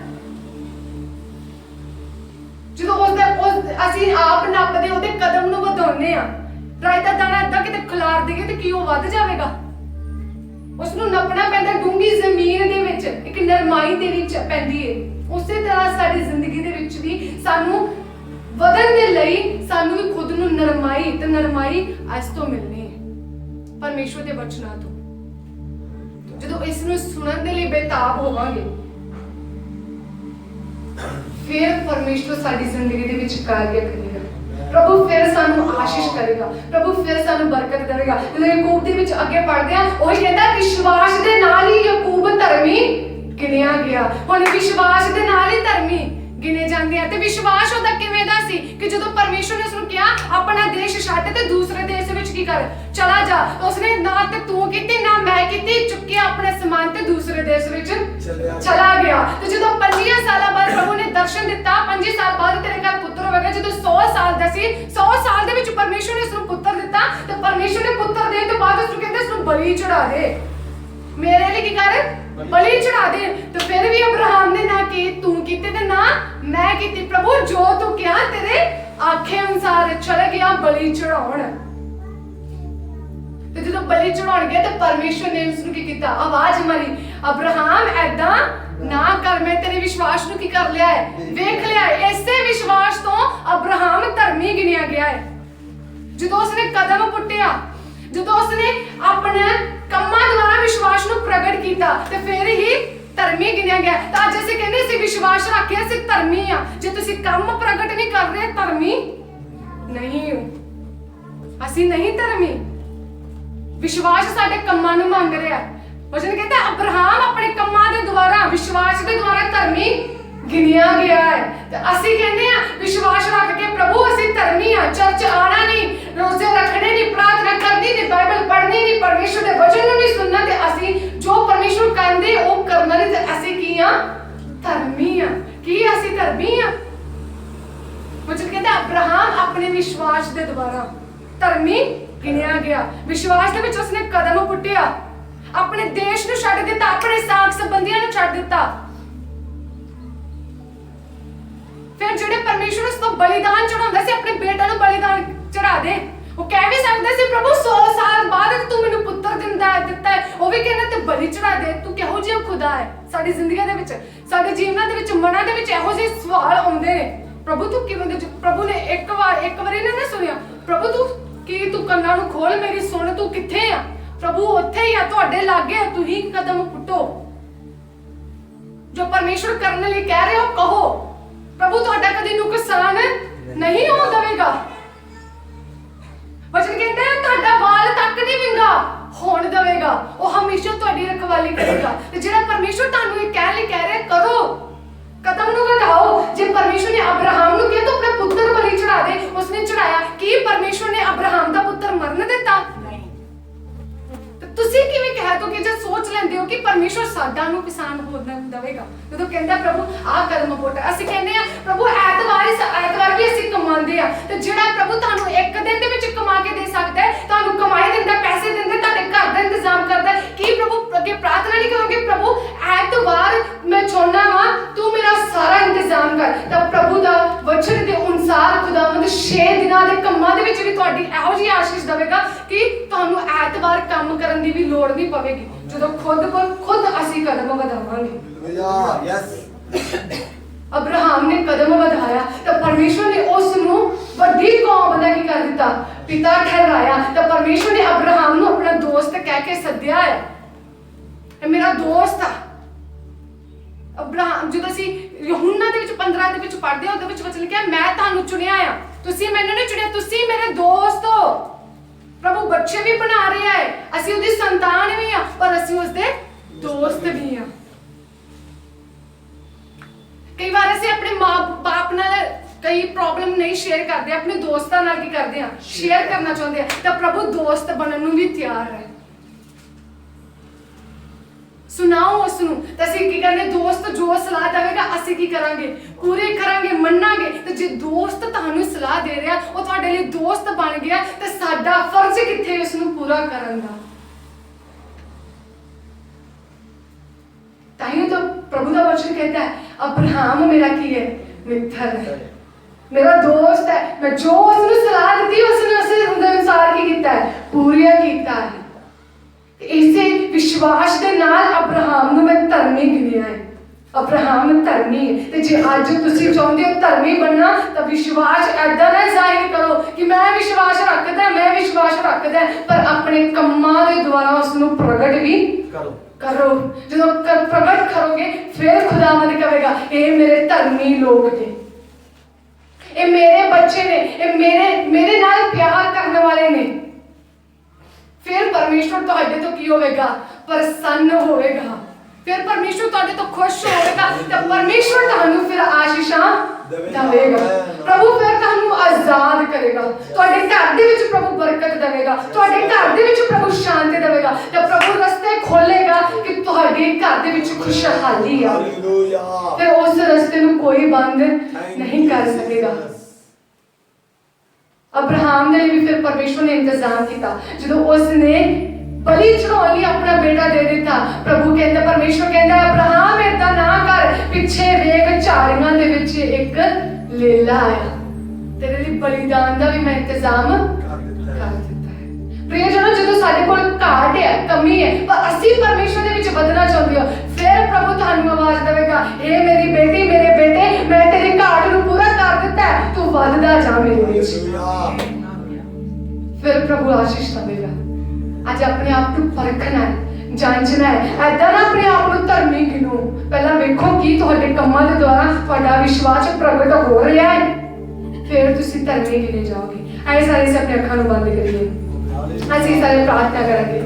ਜਦੋਂ ਅਸੀਂ ਆਪ ਨੱਪਦੇ ਉਹਦੇ ਕਦਮ ਨੂੰ ਵਧਾਉਂਦੇ ਆ। ਰਾਈ ਦਾ ਦਾਣਾ ਏਦਾਂ ਕਿਤੇ ਖਿਲਾਰ ਦੇਗੇ ਤੇ ਕੀ ਉਹ ਵੱਧ ਜਾਵੇਗਾ? ਉਸ ਨੂੰ ਨੱਪਣਾ ਪੈਂਦਾ ਡੂੰਗੀ ਜ਼ਮੀਨ ਦੇ ਵਿੱਚ, ਇੱਕ ਨਰਮਾਈ ਦੇ ਵਿੱਚ ਪੈਂਦੀ ਹੈ। ਉਸੇ ਤਰ੍ਹਾਂ ਸਾਡੀ ਜ਼ਿੰਦਗੀ ਦੇ ਵਿੱਚ ਵੀ ਸਾਨੂੰ ਵਧਣ ਦੇ ਲਈ ਸਾਨੂੰ ਵੀ ਖੁਦ ਨੂੰ ਨਰਮਾਈ ਇਸ ਤੋਂ ਮਿਲਣੀ ਹੈ, ਪਰਮੇਸ਼ਵਰ ਦੇ ਵਚਨਾਂ ਤੋਂ। ਜਦੋਂ ਇਸ ਨੂੰ ਸੁਣਨ ਦੇ ਲਈ ਬੇਤਾਬ ਹੋਵਾਂਗੇ, ਫਿਰ ਪਰਮੇਸ਼ਵਰ ਸਾਡੀ ਜ਼ਿੰਦਗੀ ਦੇ ਵਿੱਚ ਕਾਰਜ ਕਰੇਗਾ। ਪ੍ਰਭੂ ਫਿਰ ਸਾਨੂੰ ਆਸ਼ੀਸ਼ ਕਰੇਗਾ, ਪ੍ਰਭੂ ਫਿਰ ਸਾਨੂੰ ਬਰਕਤ ਦੇਵੇਗਾ। ਜਦੋਂ ਯਾਕੂਬ ਦੇ ਵਿੱਚ ਅੱਗੇ ਪੜ੍ਹਦੇ ਆ, ਉਹ ਕਹਿੰਦਾ ਵਿਸ਼ਵਾਸ ਦੇ ਨਾਲ ਹੀ ਯਾਕੂਬ ਧਰਮੀ ਗਿਣਿਆ ਗਿਆ। ਹੁਣ ਵਿਸ਼ਵਾਸ ਦੇ ਨਾਲ ਹੀ ਧਰਮੀ ਗਿਣੇ ਜਾਂਦੇ ਆ। ਤੇ ਵਿਸ਼ਵਾਸ ਉਹਦਾ ਕਿਵੇਂ ਦਾ ਸੀ ਕਿ ਜਦੋਂ ਪਰਮੇਸ਼ਰ ਨੇ ਉਸਨੂੰ ਕਿਹਾ ਆਪਣਾ ਦੇਸ਼ ਛੱਡ ਤੇ ਦੂਸਰੇ ਦੇਸ਼ ਵਿੱਚ ਕੀ ਕਰ ਚਲਾ ਜਾ, ਉਸਨੇ ਨਾ ਤੇ ਤੂੰ ਕੀਤੀ ਨਾ ਮੈਂ ਕੀਤੀ, ਚੁੱਕਿਆ ਆਪਣੇ ਸਮਾਨ ਤੇ ਦੂਸਰੇ ਦੇਸ਼ ਵਿੱਚ ਚਲਾ ਗਿਆ। ਤੇ ਜਦੋਂ 25 ਸਾਲਾਂ ਬਾਅਦ ਪ੍ਰਭੂ ਨੇ ਦਰਸ਼ਨ ਦਿੱਤਾ, 25 ਸਾਲ ਬਾਅਦ ਤੇਰੇ ਘਰ ਪੁੱਤਰ ਹੋਵੇਗਾ। ਜਦੋਂ 100 ਸਾਲ ਦਾ ਸੀ, 100 ਸਾਲ ਦੇ ਵਿੱਚ ਪਰਮੇਸ਼ਰ ਨੇ ਉਸਨੂੰ ਪੁੱਤਰ ਦਿੱਤਾ। ਤੇ ਪਰਮੇਸ਼ਰ ਨੇ ਪੁੱਤਰ ਦੇਣ ਤੋਂ ਬਾਅਦ ਉਸਨੂੰ ਕਹਿੰਦੇ ਉਸਨੂੰ ਬਲੀ ਚੜਾ ਦੇ, ਮੇਰੇ ਲਈ ਕੀ ਕਰ ਬਲੀ ਚੜਾ ਦੇ। ਤੇ ਫਿਰ ਵੀ ਅਬਰਾਹਮ ਨੇ ਨਾ ਕਿ ਤੂੰ ਕੀਤੀ ਤੇ ਨਾ ਮੈਂ ਕੀਤੀ। ਪ੍ਰਭੂ ਜੋ ਤੂੰ ਕਿਹਾ ਤੇਰੇ ਆਖੇ ਅਨੁਸਾਰ ਚਲੇ ਗਿਆ ਬਲੀ ਚੜਾਉਣ। ਤੇ ਜਦੋਂ ਬਲੀ ਚੜਾਉਣ ਗਿਆ ਤੇ ਪਰਮੇਸ਼ਰ ਨੇ ਉਸਨੂੰ ਕੀ ਕੀਤਾ? ਆਵਾਜ਼ ਮਾਰੀ, ਅਬਰਾਹਮ ਐਦਾਂ ਨਾ ਕਰ, ਮੈਂ ਤੇਰੇ ਵਿਸ਼ਵਾਸ ਨੂੰ ਕੀ ਕਰ ਲਿਆ ਹੈ? ਵੇਖ ਲਿਆ ਹੈ। ਇਸੇ ਵਿਸ਼ਵਾਸ ਤੋਂ ਅਬਰਾਹਮ ਧਰਮੀ ਗਿਣਿਆ ਗਿਆ ਹੈ। ਜਦੋਂ ਉਸਨੇ ਕਦਮ ਪੁੱਟਿਆ, ਜਦੋਂ ਉਸਨੇ ਆਪਣੇ ਕੰਮਾਂ ਦੁਆਰਾ ਵਿਸ਼ਵਾਸ ਨੂੰ ਪ੍ਰਗਟ ਕੀਤਾ, ਤੇ ਫਿਰ ਹੀ ਧਰਮੀ ਗਿਣਿਆ ਗਿਆ। ਤਾਂ ਅੱਜ ਅਸੀਂ ਕਹਿੰਦੇ ਅਸੀਂ ਵਿਸ਼ਵਾਸ ਰੱਖਿਆ ਅਸੀਂ ਧਰਮੀ ਆ। ਜੇ ਤੁਸੀਂ ਕੰਮ ਪ੍ਰਗਟ ਨਹੀਂ ਕਰ ਰਹੇ ਧਰਮੀ ਨਹੀਂ ਹੋ। ਅਸੀਂ ਨਹੀਂ ਧਰਮੀ, ਵਿਸ਼ਵਾਸ ਸਾਡੇ ਕੰਮਾਂ ਨੂੰ ਮੰਗ ਰਿਹਾ। ਵਚਨ ਕਹਿੰਦਾ ਅਬਰਾਹਮ ਆਪਣੇ ਕੰਮਾਂ ਦੇ ਦੁਆਰਾ ਵਿਸ਼ਵਾਸ ਦੇ ਦੁਆਰਾ ਧਰਮੀ ਗਿਣਿਆ ਗਿਆ ਹੈ। ਤੇ ਅਸੀਂ ਕਹਿੰਦੇ ਆ ਵਿਸ਼ਵਾਸ ਰੱਖ ਕੇ ਪ੍ਰਭੂ ਅਸੀਂ ਧਰਮੀ ਆ, ਚਰਚ ਆਣਾ ਨਹੀਂ, ਰੋਜ਼ੇ ਰੱਖਣੇ ਨਹੀਂ, ਪ੍ਰਾਰਥਨਾ ਕਰਨੀ ਨਹੀਂ, ਬਾਈਬਲ ਪੜ੍ਹਨੀ ਨਹੀਂ, ਪਰਮੇਸ਼ਰ ਦੇ ਵਚਨ ਨੂੰ ਨਹੀਂ ਸੁਣਨਾ, ਤੇ ਅਸੀਂ ਜੋ ਪਰਮੇਸ਼ਰ ਕਹਿੰਦੇ ਉਹ ਕਰਨਾ ਨਹੀਂ, ਤੇ ਅਸੀਂ ਕੀ ਆ? ਧਰਮੀ ਆ। ਕੀ ਅਸੀਂ ਧਰਮੀ ਆ? ਵਚਨ ਕਹਿੰਦਾ ਅਬਰਾਹਮ ਆਪਣੇ ਵਿਸ਼ਵਾਸ ਦੇ ਦੁਆਰਾ ਧਰਮੀ ਗਿਣਿਆ ਗਿਆ। ਵਿਸ਼ਵਾਸ ਦੇ ਵਿੱਚ ਉਸਨੇ ਕਦਮ ਪੁੱਟਿਆ, ਆਪਣੇ ਦੇਸ਼ ਨੂੰ ਛੱਡ ਦਿੱਤਾ, ਆਪਣੇ ਸਾਕ ਸੰਬੰਧੀਆਂ ਨੂੰ ਛੱਡ ਦਿੱਤਾ। ਫਿਰ ਜਿਹੜੇ ਪਰਮੇਸ਼ਰ ਉਸ ਤੋਂ ਬਲੀਦਾਨ ਚੜਾਉਂਦਾ ਸੀ, ਆਪਣੇ ਬੇਟਾ ਨੂੰ ਬਲੀਦਾਨ ਚੜਾ ਦੇ, ਉਹ ਕਹਿ ਵੀ ਸਕਦੇ ਸੀ ਪ੍ਰਭੂ 100 ਸਾਲ ਬਾਅਦ ਤੂੰ ਮੈਨੂੰ ਪੁੱਤਰ ਦਿੱਤਾ ਹੈ, ਉਹ ਵੀ ਕਹਿੰਦਾ ਤੇ ਬਲੀ ਚੜਾ ਦੇ। ਤੂੰ ਕਿਹੋ ਜਿਹਾ ਖੁਦਾ ਹੈ? ਸਾਡੀ ਜ਼ਿੰਦਗੀ ਦੇ ਵਿੱਚ, ਸਾਡੇ ਜੀਵਨਾਂ ਦੇ ਵਿੱਚ, ਮਨਾਂ ਦੇ ਵਿੱਚ ਇਹੋ ਜਿਹੇ ਸਵਾਲ ਆਉਂਦੇ ਨੇ, ਪ੍ਰਭੂ ਤੂੰ ਕਿਵੇਂ ਦੇ? ਪ੍ਰਭੂ ਨੇ ਇੱਕ ਵਾਰੀ ਨਾ ਸੁਣਿਆ, ਪ੍ਰਭੂ ਤੂੰ ਕੰਨਾਂ ਨੂੰ ਖੋਲ ਮੇਰੀ ਸੁਣ, ਤੂੰ ਕਿੱਥੇ ਆ? ਪ੍ਰਭੂ ਉੱਥੇ ਹੀ ਆ, ਤੁਹਾਡੇ ਲਾਗੇ, ਤੁਸੀਂ ਕਦਮ ਪੁੱਟੋ। ਜੋ ਪਰਮੇਸ਼ਰ ਕਰਨ ਲਈ ਕਹਿ ਰਹੇ ਹੋ ਕਹੋ। ਪ੍ਰਭੂ ਤੁਹਾਡਾ ਕਦੀ ਨੁਕਸਾਨ ਨਹੀਂ ਹੋਣ ਦੇਵੇਗਾ। ਵਚਨ ਕਹਿੰਦੇ ਤੁਹਾਡਾ ਵਾਲ ਤੱਕ ਨਹੀਂ ਵਿੰਗਾ ਹੋਣ ਦੇਵੇਗਾ, ਉਹ ਹਮੇਸ਼ਾ ਤੁਹਾਡੀ ਰਖਵਾਲੀ ਕਰੇਗਾ। ਤੇ ਜਿਹੜਾ ਪਰਮੇਸ਼ਰ ਤੁਹਾਨੂੰ ਇਹ ਕਹਿਣ ਲਈ ਕਹਿ ਰਿਹਾ ਕਰੋ, ਕਦਮ ਨੂੰ ਵਧਾਓ। ਜੇ ਪਰਮੇਸ਼ਰ ਨੇ ਅਬਰਾਹਮ ਨੂੰ ਕਿਹਾ ਤੂੰ ਆਪਣੇ ਪੁੱਤਰ ਬਲੀ ਚੜਾ ਦੇ, ਉਸਨੇ ਚੜਾਇਆ। ਕੀ ਪਰਮੇਸ਼ਰ ਨੇ ਅਬਰਾਹਮ ਦਾ ਪੁੱਤਰ ਮਰਨ ਦਿੱਤਾ? ਨਹੀਂ। ਤੇ ਤੁਸੀਂ ਕਿਵੇਂ ਕਹਿ ਦੋ ਕਿ ਜੇ ਸੋਚ ਲੈਂਦੇ ਹੋ ਕਿ ਪਰਮੇਸ਼ਰ ਸਾਡਾ ਨੁਕਸਾਨ ਹੋਣ ਦੇਵੇਗਾ? ਜਦੋਂ ਕਹਿੰਦਾ ਪ੍ਰਭੂ ਆਹ ਕਦਮ ਪੁੱਟ, ਅਸੀਂ ਕਹਿੰਦੇ ਆ ਪ੍ਰਭੂ ਐਤਵਾਰ ਵੀ ਅਸੀਂ ਕਮਾਉਂਦੇ ਆ, ਤੇ ਜਿਹੜਾ ਪ੍ਰਭੂ ਤੁਹਾਨੂੰ ਇੱਕ ਦਿਨ ਦੇ ਵਿੱਚ ਕਮਾ ਕੇ ਦੇ ਸਕਦਾ ਹੈ, ਤੁਹਾਨੂੰ ਕਮਾਈ ਦਿੰਦਾ, ਪੈਸੇ ਦਿੰਦਾ, ਚਾਹੁੰਦਾ ਵਾਂ ਤੂੰ ਮੇਰਾ ਸਾਰਾ ਇੰਤਜ਼ਾਮ ਕਰ। ਤਾਂ ਪ੍ਰਭੂ ਦਾ ਵਚਨ ਦੇ ਅਨੁਸਾਰ ਖੁਦਾਵੰਦ 6 ਦਿਨਾਂ ਦੇ ਕੰਮਾਂ ਦੇ ਵਿੱਚ ਵੀ ਤੁਹਾਡੀ ਇਹੋ ਜਿਹੀ ਆਸ਼ੀਸ਼ ਦੇਵੇਗਾ ਕਿ ਤੁਹਾਨੂੰ ਐਤਵਾਰ ਕੰਮ ਕਰਨ ਦੀ ਵੀ ਲੋੜ ਨਹੀਂ ਪਵੇਗੀ, ਜਦੋਂ ਖੁਦ ਅਸੀਂ ਕਦਮ ਵਧਾਵਾਂਗੇ। ਅਬਰਾਹਮ ਨੇ ਕਦਮ ਵਧਾਇਆ ਤਾਂ ਪਰਮੇਸ਼ਵਰ ਨੇ ਉਸ ਨੂੰ ਵੱਡੀ ਕੌਮ ਦਾ ਕੀ ਕਰ ਦਿੱਤਾ, ਪਿਤਾ ਠਹਿਰਾਇਆ। ਤਾਂ ਪਰਮੇਸ਼ਵਰ ਨੇ ਅਬਰਾਹਮ ਨੂੰ ਆਪਣਾ ਦੋਸਤ ਕਹਿ ਕੇ ਸੱਦਿਆ ਹੈ, ਇਹ ਮੇਰਾ ਦੋਸਤ ਆ। ਅਬਰਾਹਮ, ਜਦੋਂ ਅਸੀਂ ਯਹੂਨਾ ਦੇ ਵਿੱਚ 15 ਦੇ ਵਿੱਚ ਪੜ੍ਹਦੇ ਹਾਂ, ਉਹਦੇ ਵਿੱਚ ਵਚਨ ਲਿਖਿਆ ਮੈਂ ਤੁਹਾਨੂੰ ਚੁਣਿਆ ਆ, ਤੁਸੀਂ ਮੈਨੂੰ ਨਹੀਂ ਚੁਣਿਆ, ਤੁਸੀਂ ਮੇਰੇ ਦੋਸਤ ਹੋ। ਪ੍ਰਭੂ ਬੱਚੇ ਵੀ ਬਣਾ ਰਿਹਾ ਹੈ, ਅਸੀਂ ਉਹਦੀ ਸੰਤਾਨ ਵੀ ਆ, ਪਰ ਅਸੀਂ ਉਸਦੇ ਦੋਸਤ ਵੀ ਆ। ਕਈ ਵਾਰ ਅਸੀਂ ਆਪਣੇ ਮਾਂ-ਬਾਪ ਨਾਲ ਕਈ ਪ੍ਰੋਬਲਮ ਨਹੀਂ ਸ਼ੇਅਰ ਕਰਦੇ, ਆਪਣੇ ਦੋਸਤਾਂ ਨਾਲ ਕੀ ਕਰਦੇ ਆ, ਸ਼ੇਅਰ ਕਰਨਾ ਚਾਹੁੰਦੇ ਆ। ਤਾਂ ਪ੍ਰਭੂ ਦੋਸਤ ਬਣਨ ਨੂੰ ਵੀ ਤਿਆਰ ਹੈ। ਸੁਣਾਓ ਉਸ ਨੂੰ। ਤਾਂ ਅਸੀਂ ਕੀ ਕਰਨੇ, ਦੋਸਤ ਜੋ ਸਲਾਹ ਦੇਵੇਗਾ ਅਸੀਂ ਕੀ ਕਰਾਂਗੇ, ਪੂਰੇ ਕਰਾਂਗੇ, ਮੰਨਾਂਗੇ। ਤੇ ਜੇ ਦੋਸਤ ਤੁਹਾਨੂੰ ਸਲਾਹ ਦੇ ਰਿਹਾ, ਉਹ ਤੁਹਾਡੇ ਲਈ ਦੋਸਤ ਬਣ ਗਿਆ, ਤੇ ਸਾਡਾ ਫਰਜ਼ ਕਿੱਥੇ ਉਸ ਨੂੰ ਪੂਰਾ ਕਰਨ ਦਾ। ਤਾਈਓ ਤਾਂ ਪ੍ਰਭੂ ਦਾ ਵਚਨ कहता है अब्राहम मेरा की है, मित्र है, मेरा दोस्त है। मैं जो उसने सलाह दी उसने उसे अनुसार की कीता है, पूरा कीता है। इसे विश्वास ਦੇ ਨਾਲ ਅਬਰਾਹਮ ਨੂੰ ਮੈਂ ਧਰਮੀ ਗਿਣਿਆ ਹੈ। ਅਬਰਾਹਮ ਧਰਮੀ ਹੈ। ਤੇ ਜੇ ਅੱਜ ਤੁਸੀਂ ਚਾਹੁੰਦੇ ਹੋ ਧਰਮੀ ਬਣਨਾ, ਤਾਂ ਵਿਸ਼ਵਾਸ ਐਦਾਂ ਨਾ ਜ਼ਾਹਿਰ ਕਰੋ ਕਿ ਮੈਂ ਵਿਸ਼ਵਾਸ ਰੱਖਦਾ, ਮੈਂ ਵਿਸ਼ਵਾਸ ਰੱਖਦਾ, ਪਰ ਆਪਣੇ ਕੰਮਾਂ ਦੇ ਦੁਆਰਾ ਉਸ ਨੂੰ ਪ੍ਰਗਟ ਵੀ करो। जो प्रकट करोगे फिर खुदावंद कहेगा ये मेरे धर्मी लोग ने, ये मेरे बच्चे ने, ये मेरे नाल प्यार करने वाले ने। फिर परमेश्वर तुहाडे तो की होवेगा, प्रसन्न होवेगा। फिर परमेश्वर तुहाडे तो खुश होवेगा, तो परमेश्वर तुहानू फिर आशीषां देवेगा। प्रभु फिर तुहानू आजाद करेगा, तुहाडे घर दे विच प्रभु बरकत देवेगा, तुहाडे घर दे विच प्रभु शांति देवेगा, ते प्रभु रस्ते खोलेगा कि तुहाडे घर दे विच खुशहाली आ। फिर उस रस्ते नू कोई बंद नहीं कर सकेगा। अब्राहम ने भी फिर परमेश्वर ने इंतजाम किया, जो उसने बलि चढ़ाने लिए अपना बेटा दे दिता। प्रभु कहता, परमेश्वर कहता अब्राहम ऐसा ना कर, पिछे वेख झाड़ियां दे विच एक लेला आया, तेरे लिए बलिदान का भी मैं इंतजाम कर दिता है। प्रिय जनो, जो साडे कोल घाट है, कमी है, पर असी परमेश्वर दे विच वधना चाहुंदे हो, फिर प्रभु तुहानू आवाज देवेगा, हे मेरी बेटी, मेरे बेटे, मैं तेरे घाट नू पूरा कर दिता है, तू वधदा जा मेरे विच। फिर प्रभु आशीष देवेगा। आज अपने आप को परखना है, जांचना है, ऐदा ना अपने आप को धर्मी गिनो। पहला वेखो कि तुहाडे कंमां दे द्वारा तुहाडा विश्वास प्रगट हो रहा है, फिर तुसीं धर्मी गिने जाओगे। आए सारे से अपनी अखां नूं बंद करिए, असीं सारे प्रार्थना करांगे।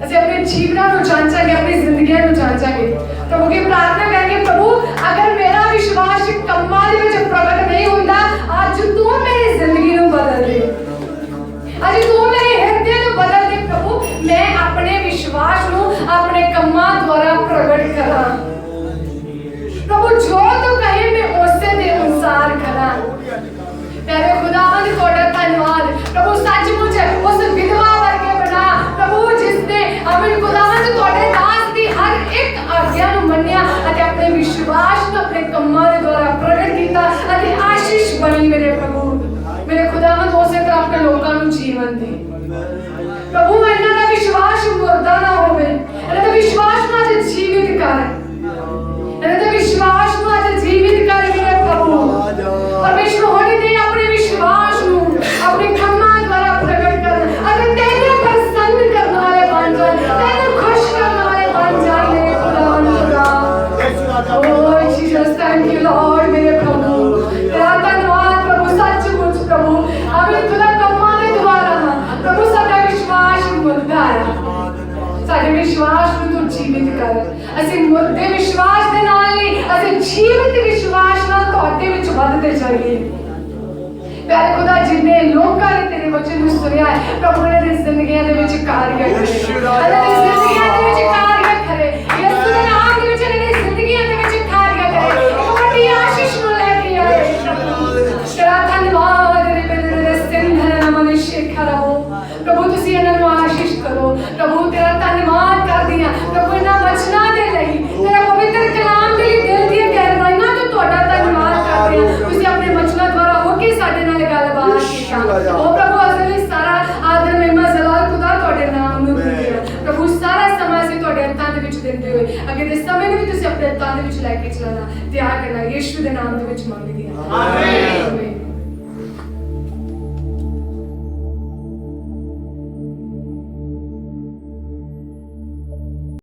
ਅਸੀਂ ਆਪਣੇ ਜੀਵਨਾਂ ਨੂੰ ਜਾਂਚਾਂਗੇ, ਆਪਣੀ ਜ਼ਿੰਦਗੀਆਂ ਨੂੰ ਜਾਂਚਾਂਗੇ। ਪ੍ਰਭੂ ਕੀ ਪ੍ਰਾਰਥਨਾ ਕਰਾਂਗੇ, ਪ੍ਰਭੂ ਅਗਰ ਮੇਰਾ ਵਿਸ਼ਵਾਸ ਕੰਮਾਂ ਦੇ ਵਿੱਚ ਪ੍ਰਗਟ ਨਹੀਂ ਹੁੰਦਾ, ਅੱਜ ਤੂੰ ਮੇਰੀ ਜ਼ਿੰਦਗੀ ਨੂੰ ਬਦਲ ਦੇ, ਅੱਜ ਤੂੰ ਮੇਰੇ ਹਿਰਦੇ ਨੂੰ ਬਦਲ ਦੇ। ਪ੍ਰਭੂ ਮੈਂ ਆਪਣੇ ਵਿਸ਼ਵਾਸ ਨੂੰ ਆਪਣੇ ਕੰਮਾਂ ਦੁਆਰਾ ਪ੍ਰਗਟ ਕਰਾਂ। ਪ੍ਰਭੂ ਜੋ ਤੂੰ ਕਹੇ ਮੈਂ ਉਸੇ ਦੇ ਅਨੁਸਾਰ ਕਰਾਂ। प्यारे खुदावंद ਤੁਹਾਡਾ ਧੰਨਵਾਦ। प्रभु सचमुच उस विधवा वर्गे बना प्रभु जिसने अपने खुदावंद ਤੁਹਾਡੇ ਦਾਸ ਦੀ हर एक आज्ञा ਨੂੰ ਮੰਨਿਆ ਅਤੇ ਆਪਣੇ ਵਿਸ਼ਵਾਸ ਨੂੰ ਆਪਣੇ ਕੰਮਾਂ ਦੇ ਦੁਆਰਾ ਪ੍ਰਗਟ ਕੀਤਾ ਅਤੇ ਆਸ਼ੀਸ਼ ਬਣੀ। ਮੇਰੇ ਪ੍ਰਭੂ, ਮੇਰੇ खुदावंद ਉਸੇ ਤਰ੍ਹਾਂ ਆਪਣੇ ਲੋਕਾਂ ਨੂੰ ਜੀਵਨ ਦੇ। प्रभु ਇਹਨਾਂ ਦਾ ਵਿਸ਼ਵਾਸ ਮੁਰਦਾ ਨਾ ਹੋਵੇ, ਇਹਨਾਂ ਦਾ ਵਿਸ਼ਵਾਸ ਨੂੰ ਅੱਜ ਜੀਵਿਤ ਕਰ, ਇਹਨਾਂ ਦਾ ਵਿਸ਼ਵਾਸ ਨੂੰ ਅੱਜ ਜੀਵਿਤ ਕਰ। ਮੇਰੇ ਪ੍ਰਭੂ परमेश्वर होने दे अपने विश्वास ਨੂੰ अपने ਕੰਮਾਂ ਦੁਆਰਾ ਪ੍ਰਗਟ ਕਰਨ ਅਤੇ ਤੈਨੂੰ ਪ੍ਰਸੰਨ ਕਰਨ ਵਾਲੇ ਬਣ ਜਾਣ, ਤੈਨੂੰ ਖੁਸ਼ ਕਰਨ ਵਾਲੇ ਬਣ ਜਾਣ। ਮੇਰੇ ਖੁਦਾ, ਓ ਜੀਸਸ, ਥੈਂਕ ਯੂ ਲਾਰਡ। ਮੇਰੇ ਪ੍ਰਭੂ ਤੇਰਾ ਧੰਨਵਾਦ ਪ੍ਰਭੂ, ਸੱਚਮੁੱਚ ਪ੍ਰਭੂ ਆਪਣੇ ਖੁਦਾ ਕੰਮਾਂ ਦੇ ਦੁਆਰਾ ਪ੍ਰਭੂ ਸਾਡਾ ਵਿਸ਼ਵਾਸ ਮੁਰਦਾ ਹੈ, ਸਾਡੇ ਵਿਸ਼ਵਾਸ ਨੂੰ ਤੂੰ ਜੀਵਿਤ ਕਰ। ਅਸੀਂ ਮੁਰਦੇ ਵਿਸ਼ਵਾਸ ਦੇ ਨਾਲ ਨਹੀਂ, ਅਸੀਂ ਜੀਵਿਤ ਵਿਸ਼ਵਾਸ ਨਾਲ ਤੁਹਾਡੇ ਵਿੱਚ ਵੱਧਦੇ ਜਾਈਏ। प्यारे खुदा, जिन्ने लोगों ने तेरे वचन ਨੂੰ ਸੁਣਿਆ ਹੈ ਪ੍ਰਭੂ ਨੇ ਇਸ ਜ਼ਿੰਦਗੀਆਂ ਦੇ ਵਿੱਚ ਕਾਰਜ ਕਰੇ, ਇਸ ਜ਼ਿੰਦਗੀਆਂ ਦੇ ਵਿੱਚ ਕਾਰਜ ਕਰੇ। ਯਿਸੂ ਦੇ ਨਾਮ ਦੇ ਵਿੱਚ ਇਹਨਾਂ ਦੀ ਜ਼ਿੰਦਗੀਆਂ ਦੇ ਵਿੱਚ ਕਾਰਜ ਕਰੇ, ਵੱਡੀ ਆਸ਼ੀਸ਼ ਨੂੰ ਲੈ ਕੇ ਆਏ। ਤੇਰਾ ਧੰਨਵਾਦ ਰੇ ਸਿੰਧਨ ਮਨੁष्य ਖਰਾਓ। ਪ੍ਰਭੂ ਤੁਸੀਂ ਇਹਨਾਂ ਨੂੰ ਆਸ਼ੀਸ਼ ਕਰੋ। ਪ੍ਰਭੂ ਤੇਰਾ ਧੰਨਵਾਦ ਕਰਦੀ ਹਾਂ ਪ੍ਰਭੂ ਇਹਨਾਂ ਵਚਨਾਂ ਦੇ ਲਈ, ਤੇਰਾ ਪਵਿੱਤਰ ਕਲਾਮ ਕੀਤਾ ਉਹ ਪ੍ਰਭੂ ਅਸਲ ਵਿੱਚ ਸਾਰਾ ਆਦਰ ਮਹਿਮਾ ਜ਼ਲਾਲ ਖੁਦਾ ਤੁਹਾਡੇ ਨਾਮ ਨੂੰ ਦਿੰਦੇ ਆ ਪ੍ਰਭੂ ਸਾਰਾ ਸਮਾਂ ਅਸੀਂ ਤੁਹਾਡੇ ਹੱਥਾਂ ਦੇ ਵਿੱਚ ਦਿੰਦੇ ਹੋਏ ਅੱਗੇ ਦੇ ਸਮੇਂ ਨੂੰ ਵੀ ਤੁਸੀਂ ਆਪਣੇ ਹੱਥਾਂ ਦੇ ਵਿੱਚ ਲੈ ਕੇ ਚੱਲਣਾ ਤਿਆਰ ਕਰਨਾ ਯਿਸੂ ਦੇ ਨਾਮ ਦੇ ਵਿੱਚ ਮੰਗਦੇ ਹਾਂ ਆਮੀਨ